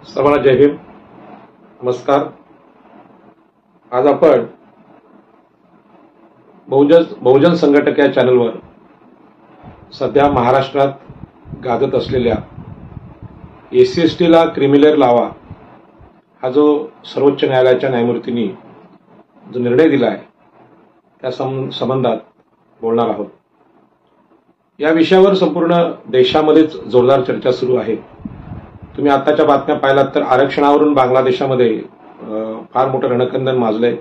सर्वांना जय भीम, नमस्कार। आज आपण बहुजन संघटक या चॅनलवर सध्या महाराष्ट्रात गाजत असलेल्या SC/ST ला क्रिमिलेअर लावा हा जो सर्वोच्च न्यायालयाच्या न्यायमूर्तींनी जो निर्णय दिला आहे त्या संबंधात बोलणार आहोत। या विषयावर संपूर्ण देशामध्येच जोरदार चर्चा सुरू आहे। तुम्ही आताच्या बातम्या पाहिलात तर आरक्षणावरून बांगलादेशामध्ये फार मोठं रणकंदन माजलंय।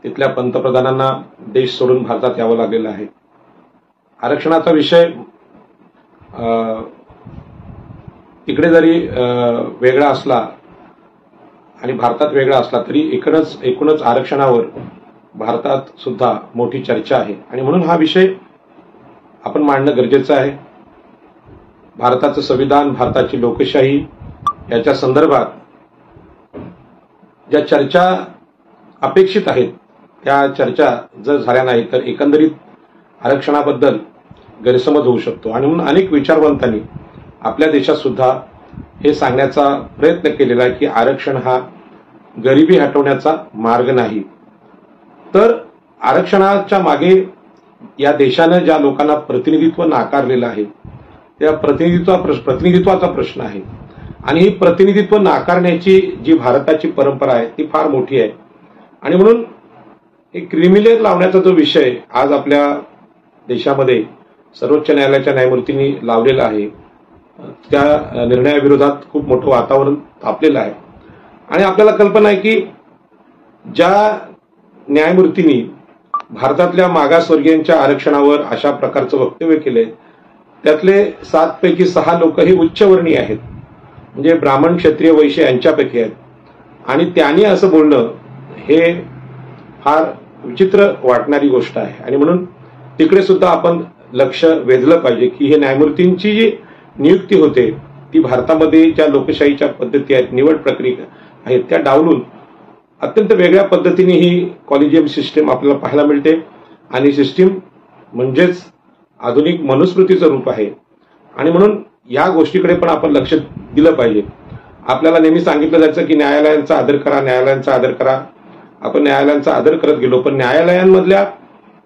तिथल्या पंतप्रधानांना देश सोडून भारतात यावं लागलेलं आहे। आरक्षणाचा विषय तिकडे जरी वेगळा असला आणि भारतात वेगळा असला तरी एकूणच आरक्षणावर भारतात सुद्धा मोठी चर्चा आहे आणि म्हणून हा विषय आपण मांडणं गरजेचं आहे। भारताचं संविधान, भारताची लोकशाही याच्या संदर्भात ज्या चर्चा अपेक्षित आहेत त्या चर्चा जर झाल्या नाही तर एकंदरीत आरक्षणाबद्दल गैरसमज होऊ शकतो आणि म्हणून अनेक विचारवंतांनी आपल्या देशात सुद्धा हे सांगण्याचा प्रयत्न केलेला आहे की आरक्षण हा गरिबी हटवण्याचा मार्ग नाही, तर आरक्षणाच्या मागे या देशानं ज्या लोकांना प्रतिनिधित्व नाकारलेलं आहे त्या प्रतिनिधित्वाचा प्रश्न आहे आणि ही प्रतिनिधित्व नाकारण्याची जी भारताची परंपरा आहे ती फार मोठी आहे आणि म्हणून एक क्रिमिलेअर लावण्याचा जो विषय आज आपल्या देशामध्ये सर्वोच्च न्यायालयाच्या न्यायमूर्तींनी लावलेला आहे त्या निर्णयाविरोधात खूप मोठं वातावरण तापलेलं आहे आणि आपल्याला कल्पना आहे की ज्या न्यायमूर्तींनी भारतातल्या मागासवर्गीयांच्या आरक्षणावर अशा प्रकारचं वक्तव्य केले त्यातले 7 पैकी 6 लोक हे उच्चवर्णीय आहेत, म्हणजे ब्राह्मण, क्षत्रिय, वैश्य यांच्यापैकी आहेत आणि त्यांनी असं बोलणं हे फार विचित्र वाटणारी गोष्ट आहे आणि म्हणून तिकडे सुद्धा आपण लक्ष वेधलं पाहिजे की हे न्यायमूर्तींची जी नियुक्ती होते ती भारतामध्ये ज्या लोकशाहीच्या पद्धती आहेत, निवड प्रक्रिया आहेत त्या डावलून अत्यंत वेगळ्या पद्धतीने ही कॉलेजियम सिस्टीम आपल्याला पाहायला मिळते आणि सिस्टीम म्हणजेच आधुनिक मनुस्मृतीचं रूप आहे आणि म्हणून या गोष्टीकडे पण आपण लक्ष दिलं पाहिजे। आपल्याला नेहमी सांगितलं जायचं की न्यायालयांचा आदर करा, न्यायालयांचा आदर करा। आपण न्यायालयांचा आदर करत गेलो पण न्यायालयांमधल्या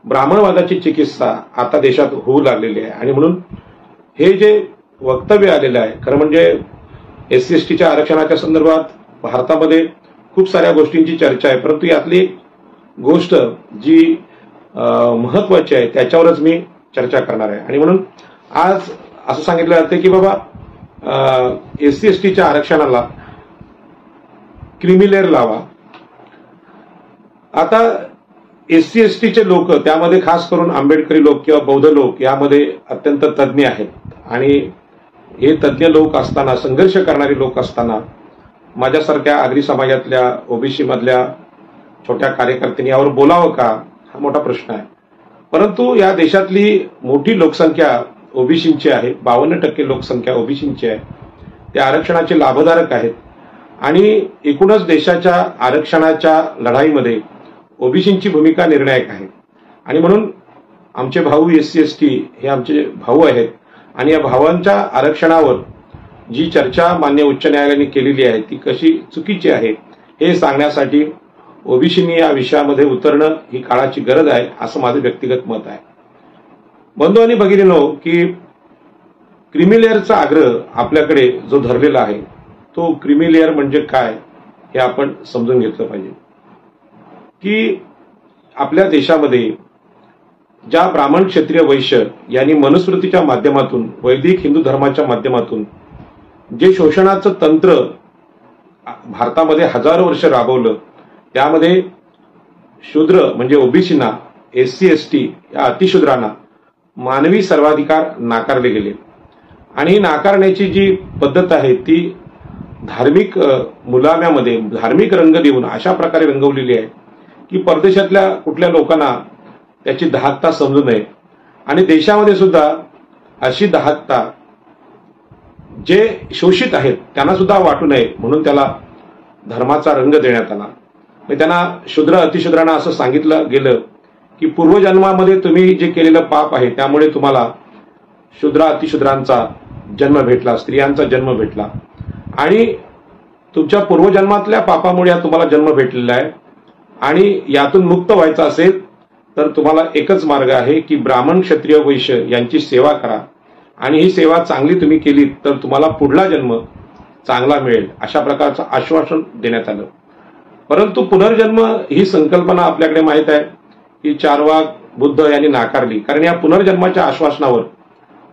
ब्राह्मणवादाची चिकित्सा आता देशात होऊ लागलेली आहे आणि म्हणून हे जे वक्तव्य आलेलं आहे खरं म्हणजे SC/STच्या आरक्षणाच्या संदर्भात भारतामध्ये खूप साऱ्या गोष्टींची चर्चा आहे, परंतु यातली एक गोष्ट जी महत्वाची आहे त्याच्यावरच मी चर्चा करणार आहे आणि म्हणून आज असं सांगितलं जातं की बाबा SC/STच्या आरक्षणाला क्रिमिलेअर लावा। आता SC/STचे लोक त्यामध्ये खास करून आंबेडकरी लोक किंवा बौद्ध लोक यामध्ये अत्यंत तज्ज्ञ आहेत आणि हे तज्ज्ञ लोक असताना, संघर्ष करणारे लोक असताना माझ्यासारख्या आगरी समाजातल्या OBC मधल्या छोट्या कार्यकर्त्यांनी यावर बोलावं का हा मोठा प्रश्न आहे। परंतु या देशातली मोठी लोकसंख्या OBCची आहे, 52% लोकसंख्या OBCची आहे, ते आरक्षणाचे लाभधारक आहेत आणि एकूणच देशाच्या आरक्षणाच्या लढाईमध्ये OBCची भूमिका निर्णायक आहे आणि म्हणून आमचे भाऊ SC/ST हे आमचे भाऊ आहेत आणि या भावांच्या आरक्षणावर जी चर्चा मान्य उच्च न्यायालयाने केलेली आहे ती कशी चुकीची आहे हे सांगण्यासाठी OBCनी या विषयामध्ये उतरणं ही काळाची गरज आहे असं माझं व्यक्तिगत मत आहे। बंधू आणि भगिनींनो, की क्रिमिलेअरचा आग्रह आपल्याकडे जो धरलेला आहे तो क्रिमिलेअर म्हणजे काय हे आपण समजून घेतलं पाहिजे की आपल्या देशामध्ये ज्या ब्राह्मण, क्षत्रिय, वैश्य यांनी मनुस्मृतीच्या माध्यमातून, वैदिक हिंदू धर्माच्या माध्यमातून जे शोषणाचं तंत्र भारतामध्ये हजारो वर्ष राबवलं त्यामध्ये शूद्र म्हणजे OBCना, SC/ST या अतिशूद्रांना मानवी सर्वाधिकार नाकारले गेले आणि नाकारण्याची जी पद्धत आहे ती धार्मिक मुलाम्यामध्ये धार्मिक रंग देऊन अशा प्रकारे रंगवलेली आहे की परदेशातल्या कुठल्या लोकांना त्याची दाहकता समजू नये आणि देशामध्ये सुद्धा अशी दाहकता जे शोषित आहेत त्यांना सुद्धा वाटू नये म्हणून त्याला धर्माचा रंग देण्यात आला। त्यांना शूद्र, अतिशूद्रांना असं सांगितलं गेलं की पूर्वजन्मामध्ये तुम्ही जे केलेलं पाप आहे त्यामुळे तुम्हाला शूद्र, अतिशूद्रांचा जन्म भेटला, स्त्रियांचा जन्म भेटला आणि तुमच्या पूर्वजन्मातल्या पापामुळे तुम्हाला जन्म भेटलेला आहे आणि यातून मुक्त व्हायचं असेल तर तुम्हाला एकच मार्ग आहे की ब्राह्मण, क्षत्रिय, वैश्य यांची सेवा करा आणि ही सेवा चांगली तुम्ही केली तर तुम्हाला पुढला जन्म चांगला मिळेल, अशा प्रकारचं आश्वासन देण्यात आलं. परंतु पुनर्जन्म ही संकल्पना आपल्याकडे माहित आहे की चार्वाक, बुद्ध यांनी नाकारली. कारण या पुनर्जन्माच्या आश्वासनावर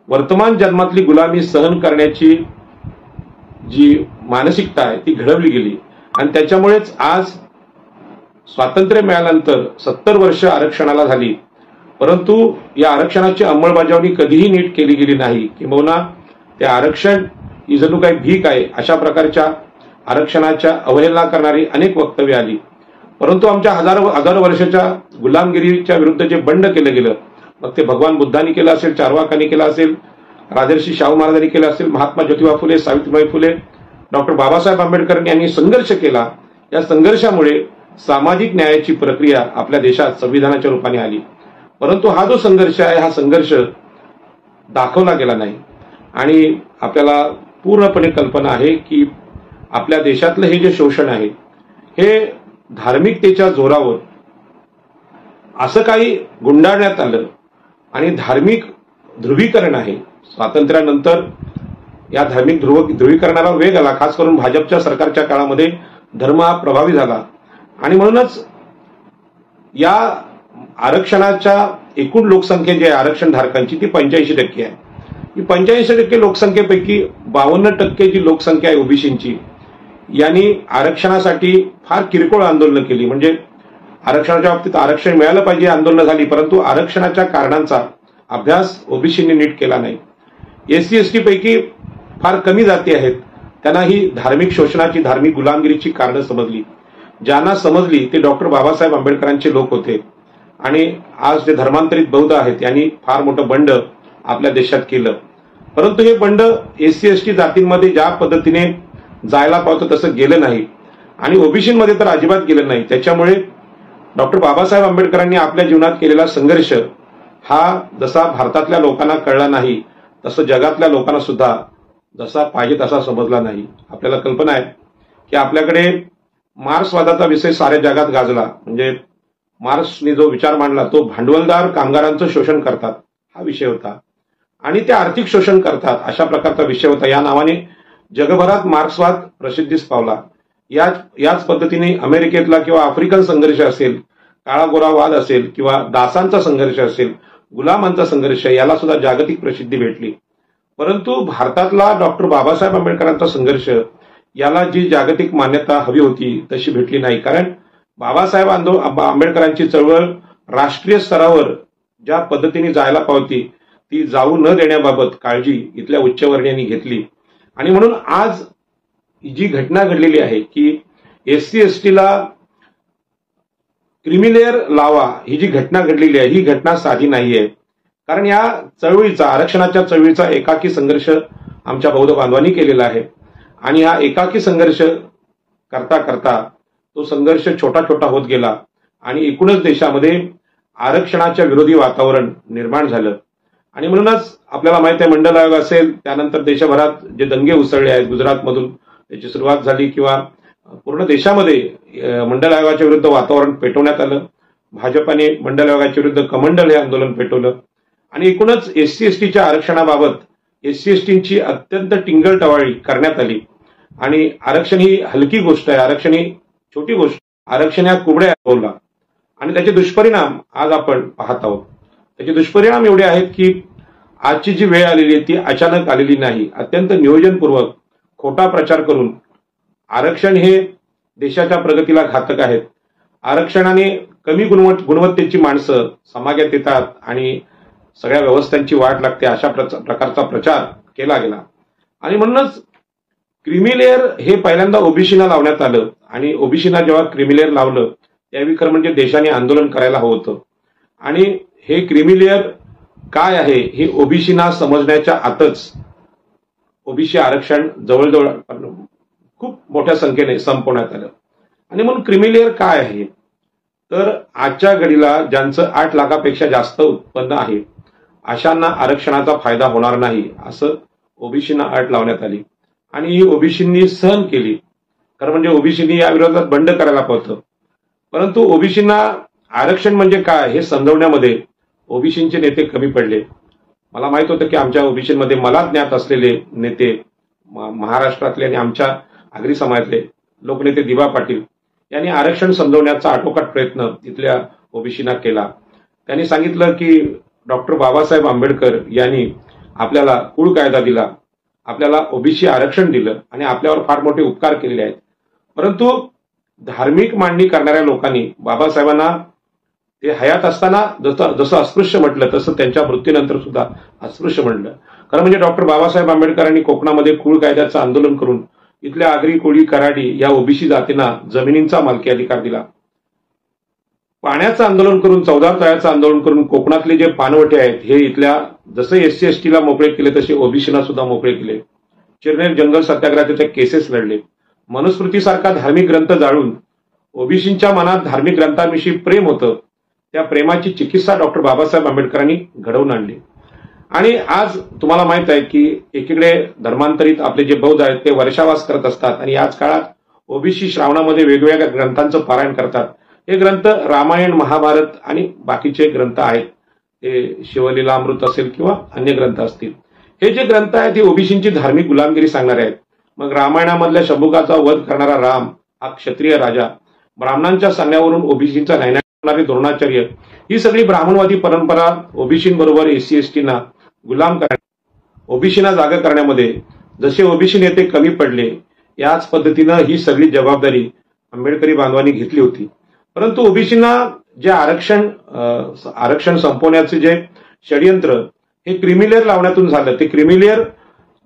वर्तमान जन्मातली गुलामी सहन करण्याची जी मानसिकता आहे ती घडवली गेली आणि त्याच्यामुळेच आज स्वातंत्र्य मिळाल्यानंतर 70 वर्ष आरक्षणाला झाली, परंतु या आरक्षणाची अंमलबजावणी कधीही नीट केली गेली नाही. किंबहुना ते आरक्षण ही जणू काही भीक आहे अशा प्रकारच्या आरक्षणाच्या अवहेलना करणारी अनेक वक्तव्य आली. परंतु आमच्या हजारो वर्षाच्या गुलामगिरीच्या विरुद्ध जे बंड केलं गेलं, मग ते भगवान बुद्धांनी केलं असेल, चार्वाकांनी केलं असेल, राजर्षी शाहू महाराजांनी केलं असेल, महात्मा ज्योतिबा फुले, सावित्रीबाई फुले, डॉक्टर बाबासाहेब आंबेडकर यांनी संघर्ष केला. या संघर्षामुळे सामाजिक न्यायाची प्रक्रिया आपल्या देशात संविधानाच्या रूपाने आली. परंतु हा जो संघर्ष आहे हा संघर्ष दाखवला गेला नाही आणि आपल्याला पूर्णपणे कल्पना आहे की आपल्या देशातलं हे जे शोषण आहे हे धार्मिकतेच्या जोरावर असं काही गुंडाळण्यात आलं आणि धार्मिक ध्रुवीकरण आहे. स्वातंत्र्यानंतर या धार्मिक ध्रुवीकरणाला वेग आला, खास करून भाजपच्या सरकारच्या काळामध्ये धर्म हा प्रभावी झाला आणि म्हणूनच या आरक्षणाच्या एकूण लोकसंख्या जी आहे आरक्षण धारकांची ती 85% आहे. ही 85% लोकसंख्येपैकी 52% जी लोकसंख्या आहे ओबीसींची यांनी आरक्षणासाठी फार किरकोळ आंदोलनं केली. म्हणजे आरक्षणाच्या बाबतीत आरक्षण मिळालं पाहिजे आंदोलनं झाली, परंतु आरक्षणाच्या कारणांचा अभ्यास ओबीसींनी नीट केला नाही. एससी एसटी पैकी फार कमी जाती आहेत, त्यांना ही धार्मिक शोषणाची, धार्मिक गुलामगिरीची कारणं समजली. ज्यांना समजली ते डॉक्टर बाबासाहेब आंबेडकरांचे लोक होते आणि आज जे धर्मांतरित बौद्ध आहेत यांनी फार मोठं बंड आपल्या देशात केलं. परंतु हे बंड एससी एसटी जातींमध्ये ज्या पद्धतीने जायला पावतं तसं गेलं नाही आणि ओबीसीमध्ये तर अजिबात गेलं नाही. त्याच्यामुळे डॉक्टर बाबासाहेब आंबेडकरांनी आपल्या जीवनात केलेला संघर्ष हा जसा भारतातल्या लोकांना कळला नाही तसं जगातल्या लोकांना सुद्धा जसा पाहिजे तसा समजला नाही. आपल्याला कल्पना आहे की आपल्याकडे मार्क्सवादाचा विषय साऱ्या जगात गाजला. म्हणजे मार्क्सने जो विचार मांडला तो भांडवलदार कामगारांचं शोषण करतात हा विषय होता आणि ते आर्थिक शोषण करतात अशा प्रकारचा विषय होता. या नावाने जगभरात मार्क्सवाद प्रसिद्धीस पावला. याच पद्धतीने अमेरिकेतला किंवा आफ्रिकन संघर्ष असेल, काळा गोरा वाद असेल किंवा दासांचा संघर्ष असेल, गुलामांचा संघर्ष, याला सुद्धा जागतिक प्रसिद्धी भेटली. परंतु भारतातला डॉक्टर बाबासाहेब आंबेडकरांचा संघर्ष याला जी जागतिक मान्यता हवी होती तशी भेटली नाही. कारण बाबासाहेब आंबेडकरांची चळवळ राष्ट्रीय स्तरावर ज्या पद्धतीने जायला पावती ती जाऊ न देण्याबाबत काळजी इथल्या उच्चवर्णीयांनी घेतली आणि म्हणून आज जी घटना घडलेली आहे की एससी एसटीला क्रिमिलेअर लावा, ही जी घटना घडलेली आहे ही घटना साधी नाहीये. कारण या चळवळीचा, आरक्षणाच्या चळवळीचा एकाकी संघर्ष आमच्या बौद्ध बांधवांनी केलेला आहे आणि हा एकाकी संघर्ष करता करता तो संघर्ष छोटा छोटा होत गेला आणि एकूणच देशामध्ये आरक्षणाच्या विरोधी वातावरण निर्माण झालं. आणि म्हणूनच आपल्याला माहिती आहे मंडल आयोग असेल, त्यानंतर देशभरात जे दंगे उसळले आहेत, गुजरातमधून त्याची सुरुवात झाली किंवा पूर्ण देशामध्ये मंडल आयोगाच्या विरुद्ध वातावरण पेटवण्यात आलं. भाजपाने मंडल आयोगाच्या विरुद्ध कमंडल हे आंदोलन पेटवलं आणि एकूणच एससी एसटीच्या आरक्षणाबाबत एससी एसटीची अत्यंत टिंगलटवाळी करण्यात आली. आणि आरक्षण ही हलकी गोष्ट आहे, आरक्षण ही छोटी गोष्ट, आरक्षण या कुबड्या बोलला आणि त्याचे दुष्परिणाम आज आपण पाहत आहोत. त्याचे दुष्परिणाम एवढे आहेत की आजची जी वेळ आलेली आहे ती अचानक आलेली नाही. अत्यंत नियोजनपूर्वक खोटा प्रचार करून आरक्षण हे देशाच्या प्रगतीला घातक आहेत. आरक्षणाने कमी गुणवत्तेची माणसं समाजात येतात आणि सगळ्या व्यवस्थांची वाट लागते अशा प्रकारचा प्रचार केला गेला. आणि म्हणूनच क्रिमिलेअर हे पहिल्यांदा ओबीसीना लावण्यात आलं आणि ओबीसीना जेव्हा क्रिमिलेअर लावलं त्यावेळी खरं म्हणजे देशाने आंदोलन करायला हवं होतं. आणि हे क्रिमिलेअर काय आहे हे ओबीसीना समजण्याच्या आतच ओबीसी आरक्षण जवळजवळ खूप मोठ्या संख्येने संपवण्यात आलं. आणि म्हणून क्रिमिलेअर काय आहे तर आजच्या घडीला ज्यांचं 8 लाखापेक्षा जास्त उत्पन्न आहे अशांना आरक्षणाचा फायदा होणार नाही असं ओबीसीना अट लावण्यात आली आणि ही ओबीसींनी सहन केली. खरं म्हणजे ओबीसीनी या विरोधात बंड करायला पाहतं. परंतु ओबीसींना आरक्षण म्हणजे काय हे समजवण्यामध्ये ओबीसींचे नेते कमी पडले. मला माहित होतं की आमच्या ओबीसीमध्ये मला ज्ञात असलेले नेते महाराष्ट्रातले आणि आमच्या आगरी समाजातले लोकनेते दिवा पाटील यांनी आरक्षण समजवण्याचा आटोकाट प्रयत्न तिथल्या ओबीसींना केला. त्यांनी सांगितलं की डॉक्टर बाबासाहेब आंबेडकर यांनी आपल्याला कुळ कायदा दिला, आपल्याला ओबीसी आरक्षण दिलं आणि आपल्यावर फार मोठे उपकार केलेले आहेत. परंतु धार्मिक मांडणी करणाऱ्या लोकांनी बाबासाहेबांना ते हयात असताना जसं अस्पृश्य म्हटलं तसं त्यांच्या मृत्यूनंतर सुद्धा अस्पृश्य म्हटलं. खरं म्हणजे डॉक्टर बाबासाहेब आंबेडकरांनी कोकणामध्ये कुळ कायद्याचं आंदोलन करून इथल्या आगरी, कोळी, कराडी या ओबीसी जातींना जमिनींचा मालकी अधिकार दिला. पाण्याचं आंदोलन करून, 14 तळ्याचं आंदोलन करून कोकणातले जे पाणवठे आहेत हे इथल्या जसं SC ST ला मोकळे केले तसे ओबीसीना सुद्धा मोकळे केले. चिरनेर जंगल सत्याग्रहाचे केसेस लढले. मनुस्मृतीसारखा धार्मिक ग्रंथ जाळून ओबीसींच्या मनात धार्मिक ग्रंथांविषयी प्रेम होतं. त्या प्रेमाची चिकित्सा डॉक्टर बाबासाहेब आंबेडकरांनी घडवून आणली. आणि आज तुम्हाला माहित आहे की एकीकडे धर्मांतरित आपले जे बौद्ध आहेत ते वर्षावास करत असतात आणि याच काळात ओबीसी श्रावणामध्ये वेगवेगळ्या ग्रंथांचं पारायण करतात. हे ग्रंथ रामायण, महाभारत आणि बाकीचे ग्रंथ आहेत. ते शिवलीलामृत असेल किंवा अन्य ग्रंथ असतील. हे जे ग्रंथ आहेत हे ओबीसींची धार्मिक गुलामगिरी सांगणारे आहेत. मग रामायणामधल्या शंभुकाचा वध करणारा राम हा क्षत्रिय राजा, ब्राह्मणांच्या सांगण्यावरून ओबीसींचा न्याय करणारे द्रोणाचार्य, ही सगळी ब्राह्मणवादी परंपरा ओबीसींबरोबर SC ST ना गुलाम ओबीसींना जागा करण्यामध्ये जसे ओबीसी नेते कमी पडले याच पद्धतीनं ही सगळी जबाबदारी आंबेडकरी बांधवांनी घेतली होती. परंतु ओबीसींना जे आरक्षण संपवण्याचे जे षडयंत्र हे क्रिमिलेअर लावण्यातून झालं. ते क्रिमिलेअर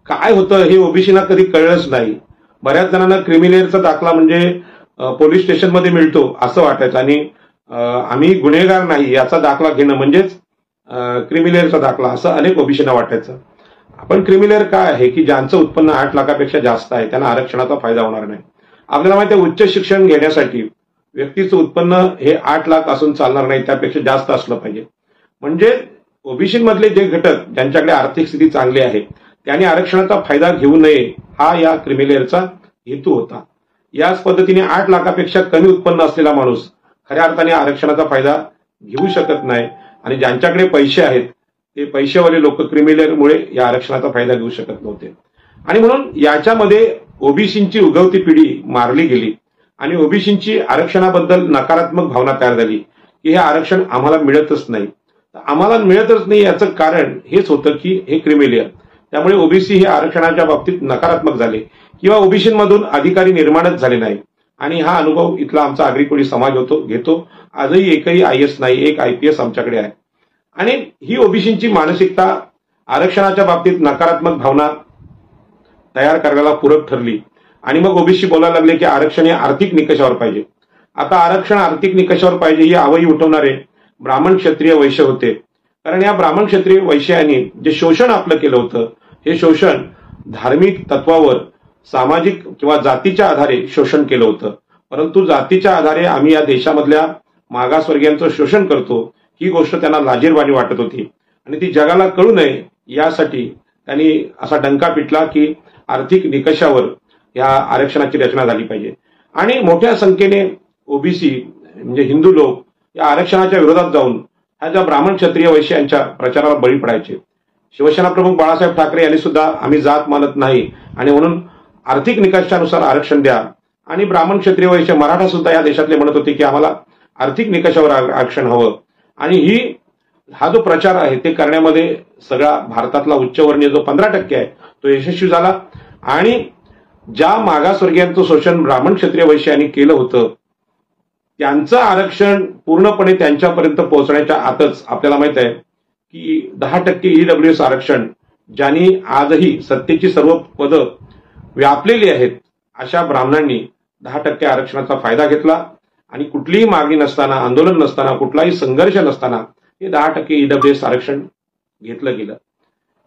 काय होतं हे ओबीसींना कधी कळलंच नाही. बऱ्याच जणांना क्रिमिलेअरचा दाखला म्हणजे पोलीस स्टेशनमध्ये मिळतो असं वाटायचं आणि आम्ही गुन्हेगार नाही याचा दाखला घेणं म्हणजेच क्रिमिलेअरचा दाखला असं अनेक ओबीसींना वाटायचं. आपण क्रिमिलेअर काय आहे की ज्यांचं उत्पन्न 8 लाखापेक्षा जास्त आहे त्यांना आरक्षणाचा फायदा होणार नाही. आपल्याला माहिती आहे उच्च शिक्षण घेण्यासाठी व्यक्तीचं उत्पन्न हे 8 लाख असून चालणार नाही, त्यापेक्षा जास्त असलं पाहिजे. म्हणजे ओबीसीमधले जे घटक ज्यांच्याकडे आर्थिक स्थिती चांगली आहे त्यांनी आरक्षणाचा फायदा घेऊ नये हा या क्रिमिलेअरचा हेतू होता. याच पद्धतीने 8 लाखापेक्षा कमी उत्पन्न असलेला माणूस खऱ्या अर्थाने आरक्षणाचा फायदा घेऊ शकत नाही आणि ज्यांच्याकडे पैसे आहेत ते पैसेवाले लोक क्रिमिलेअरमुळे या आरक्षणाचा फायदा घेऊ शकत नव्हते. आणि म्हणून याच्यामध्ये ओबीसींची उगवती पिढी मारली गेली आणि ओबीसींची आरक्षणाबद्दल नकारात्मक भावना तयार झाली की हे आरक्षण आम्हाला मिळतच नाही. आम्हाला मिळतच नाही याचं कारण हेच होतं की हे क्रिमिलेअर. त्यामुळे ओबीसी हे आरक्षणाच्या बाबतीत नकारात्मक झाले किंवा ओबीसीमधून अधिकारी निर्माणच झाले नाही. आणि हा अनुभव इथला आमचा आगरी कोळी समाज घेतो. आजही एकही IAS नाही, एक IPS आमच्याकडे आहे. आणि ही ओबीसींची मानसिकता आरक्षणाच्या बाबतीत नकारात्मक भावना तयार करायला पूरक ठरली आणि मग ओबीसी बोलायला लागले की आरक्षण हे आर्थिक निकषावर पाहिजे. आता आरक्षण आर्थिक निकषावर पाहिजे ही आवई उठवणारे ब्राह्मण, क्षत्रिय, वैश्य होते. कारण या ब्राह्मण, क्षत्रिय, वैश्यांनी जे शोषण आपलं केलं होतं हे शोषण धार्मिक तत्वावर, सामाजिक किंवा जातीच्या आधारे शोषण केलं होतं. परंतु जातीच्या आधारे आम्ही या देशामधल्या मागासवर्गीयांचं शोषण करतो ही गोष्ट त्यांना लाजिरवाणी वाटत होती आणि ती जगाला कळू नये यासाठी त्यांनी असा डंका पिटला की आर्थिक निकषावर या आरक्षणाची रचना झाली पाहिजे. आणि मोठ्या संख्येने ओबीसी म्हणजे हिंदू लोक या आरक्षणाच्या विरोधात जाऊन ह्या ज्या ब्राह्मण, क्षत्रिय, वैश्य यांच्या प्रचाराला बळी पडायचे. शिवसेना प्रमुख बाळासाहेब ठाकरे यांनी सुद्धा आम्ही जात मानत नाही आणि म्हणून आर्थिक निकषानुसार आरक्षण द्या. आणि ब्राह्मण, क्षत्रिय, वैश्य, मराठा सुद्धा या देशातले म्हणत होते की आम्हाला आर्थिक निकषावर आरक्षण हवं. आणि हा जो प्रचार आहे ते करण्यामध्ये सगळा भारतातला उच्चवर्णीय जो 15% आहे तो यशस्वी झाला. आणि ज्या मागासवर्गीयांचं शोषण ब्राह्मण, क्षत्रिय, वैश्य यांनी केलं होतं त्यांचं आरक्षण पूर्णपणे त्यांच्यापर्यंत पोहोचण्याच्या आतच आपल्याला माहित आहे की 10% EWS आरक्षण ज्यांनी आजही सत्तेची सर्व पदं व्यापलेली आहेत अशा ब्राह्मणांनी 10% आरक्षणाचा फायदा घेतला आणि कुठलीही मागणी नसताना, आंदोलन नसताना, कुठलाही संघर्ष नसताना हे 10% EWS आरक्षण घेतलं गेलं.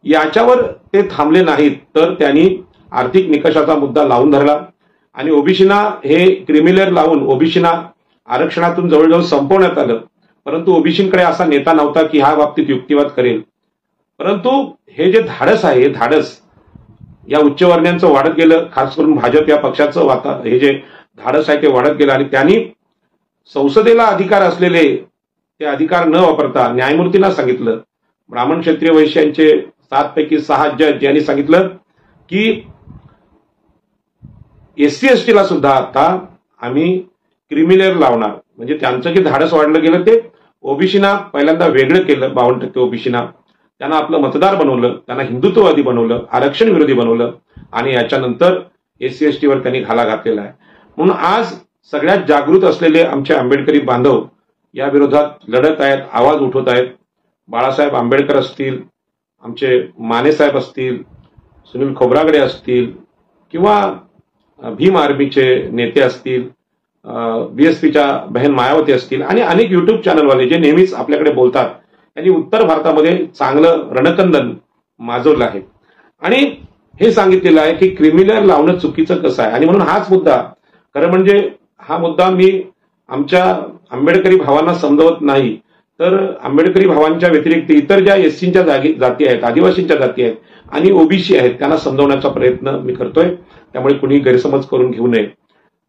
याच्यावर ते थांबले नाहीत तर त्यांनी आर्थिक निकषाचा मुद्दा लावून धरला आणि ओबीसीना हे क्रिमिलेअर लावून ओबीसीना आरक्षणातून जवळजवळ संपवण्यात आलं. परंतु ओबीसींकडे असा नेता नव्हता की ह्या बाबतीत युक्तिवाद करेल. परंतु हे जे धाडस आहे हे धाडस या उच्चवर्णीयांचं वाढत गेलं, खास करून भाजप या पक्षाचं हे जे धाडस आहे ते वाढत गेलं आणि त्यांनी संसदेला अधिकार असलेले ते अधिकार न वापरता न्यायमूर्तींना सांगितलं, ब्राह्मण क्षत्रिय वैश्यांचे 7 पैकी 6 जज यांनी सांगितलं की SC ST ला सुद्धा आता आम्ही क्रिमिलेअर लावणार. म्हणजे त्यांचं जे धाडस वाढलं गेलं ते ओबीसीना पहिल्यांदा वेगळं केलं. 52% ओबीसीना त्यांना आपलं मतदार बनवलं, त्यांना हिंदुत्ववादी बनवलं, आरक्षण विरोधी बनवलं आणि याच्यानंतर SC ST वर त्यांनी घाला घातलेला आहे. म्हणून आज सगळ्यात जागृत असलेले आमचे आंबेडकरी बांधव या विरोधात लढत आहेत, आवाज उठवत आहेत. बाळासाहेब आंबेडकर असतील, आमचे माने साहेब असतील, सुनील खोब्रागडे असतील किंवा भीम आर्मीचे नेते असतील, BSPच्या बहन मायावती असतील आणि अनेक युट्यूब चॅनलवाले जे नेहमीच आपल्याकडे बोलतात, त्यांनी उत्तर भारतामध्ये चांगलं रणकंदन माजवलं आहे आणि हे सांगितलेलं आहे की क्रिमिनल लावणं चुकीचं कसं आहे. आणि म्हणून हाच मुद्दा, खरं म्हणजे हा मुद्दा मी आमच्या आंबेडकरी भावांना समजवत नाही, तर आंबेडकरी भावांच्या व्यतिरिक्त इतर ज्या SCच्या जाती आहेत, आदिवासींच्या जाती आहेत आणि OBC आहेत त्यांना समजवण्याचा प्रयत्न मी करतोय. त्यामुळे कुणी गैरसमज करून घेऊ नये.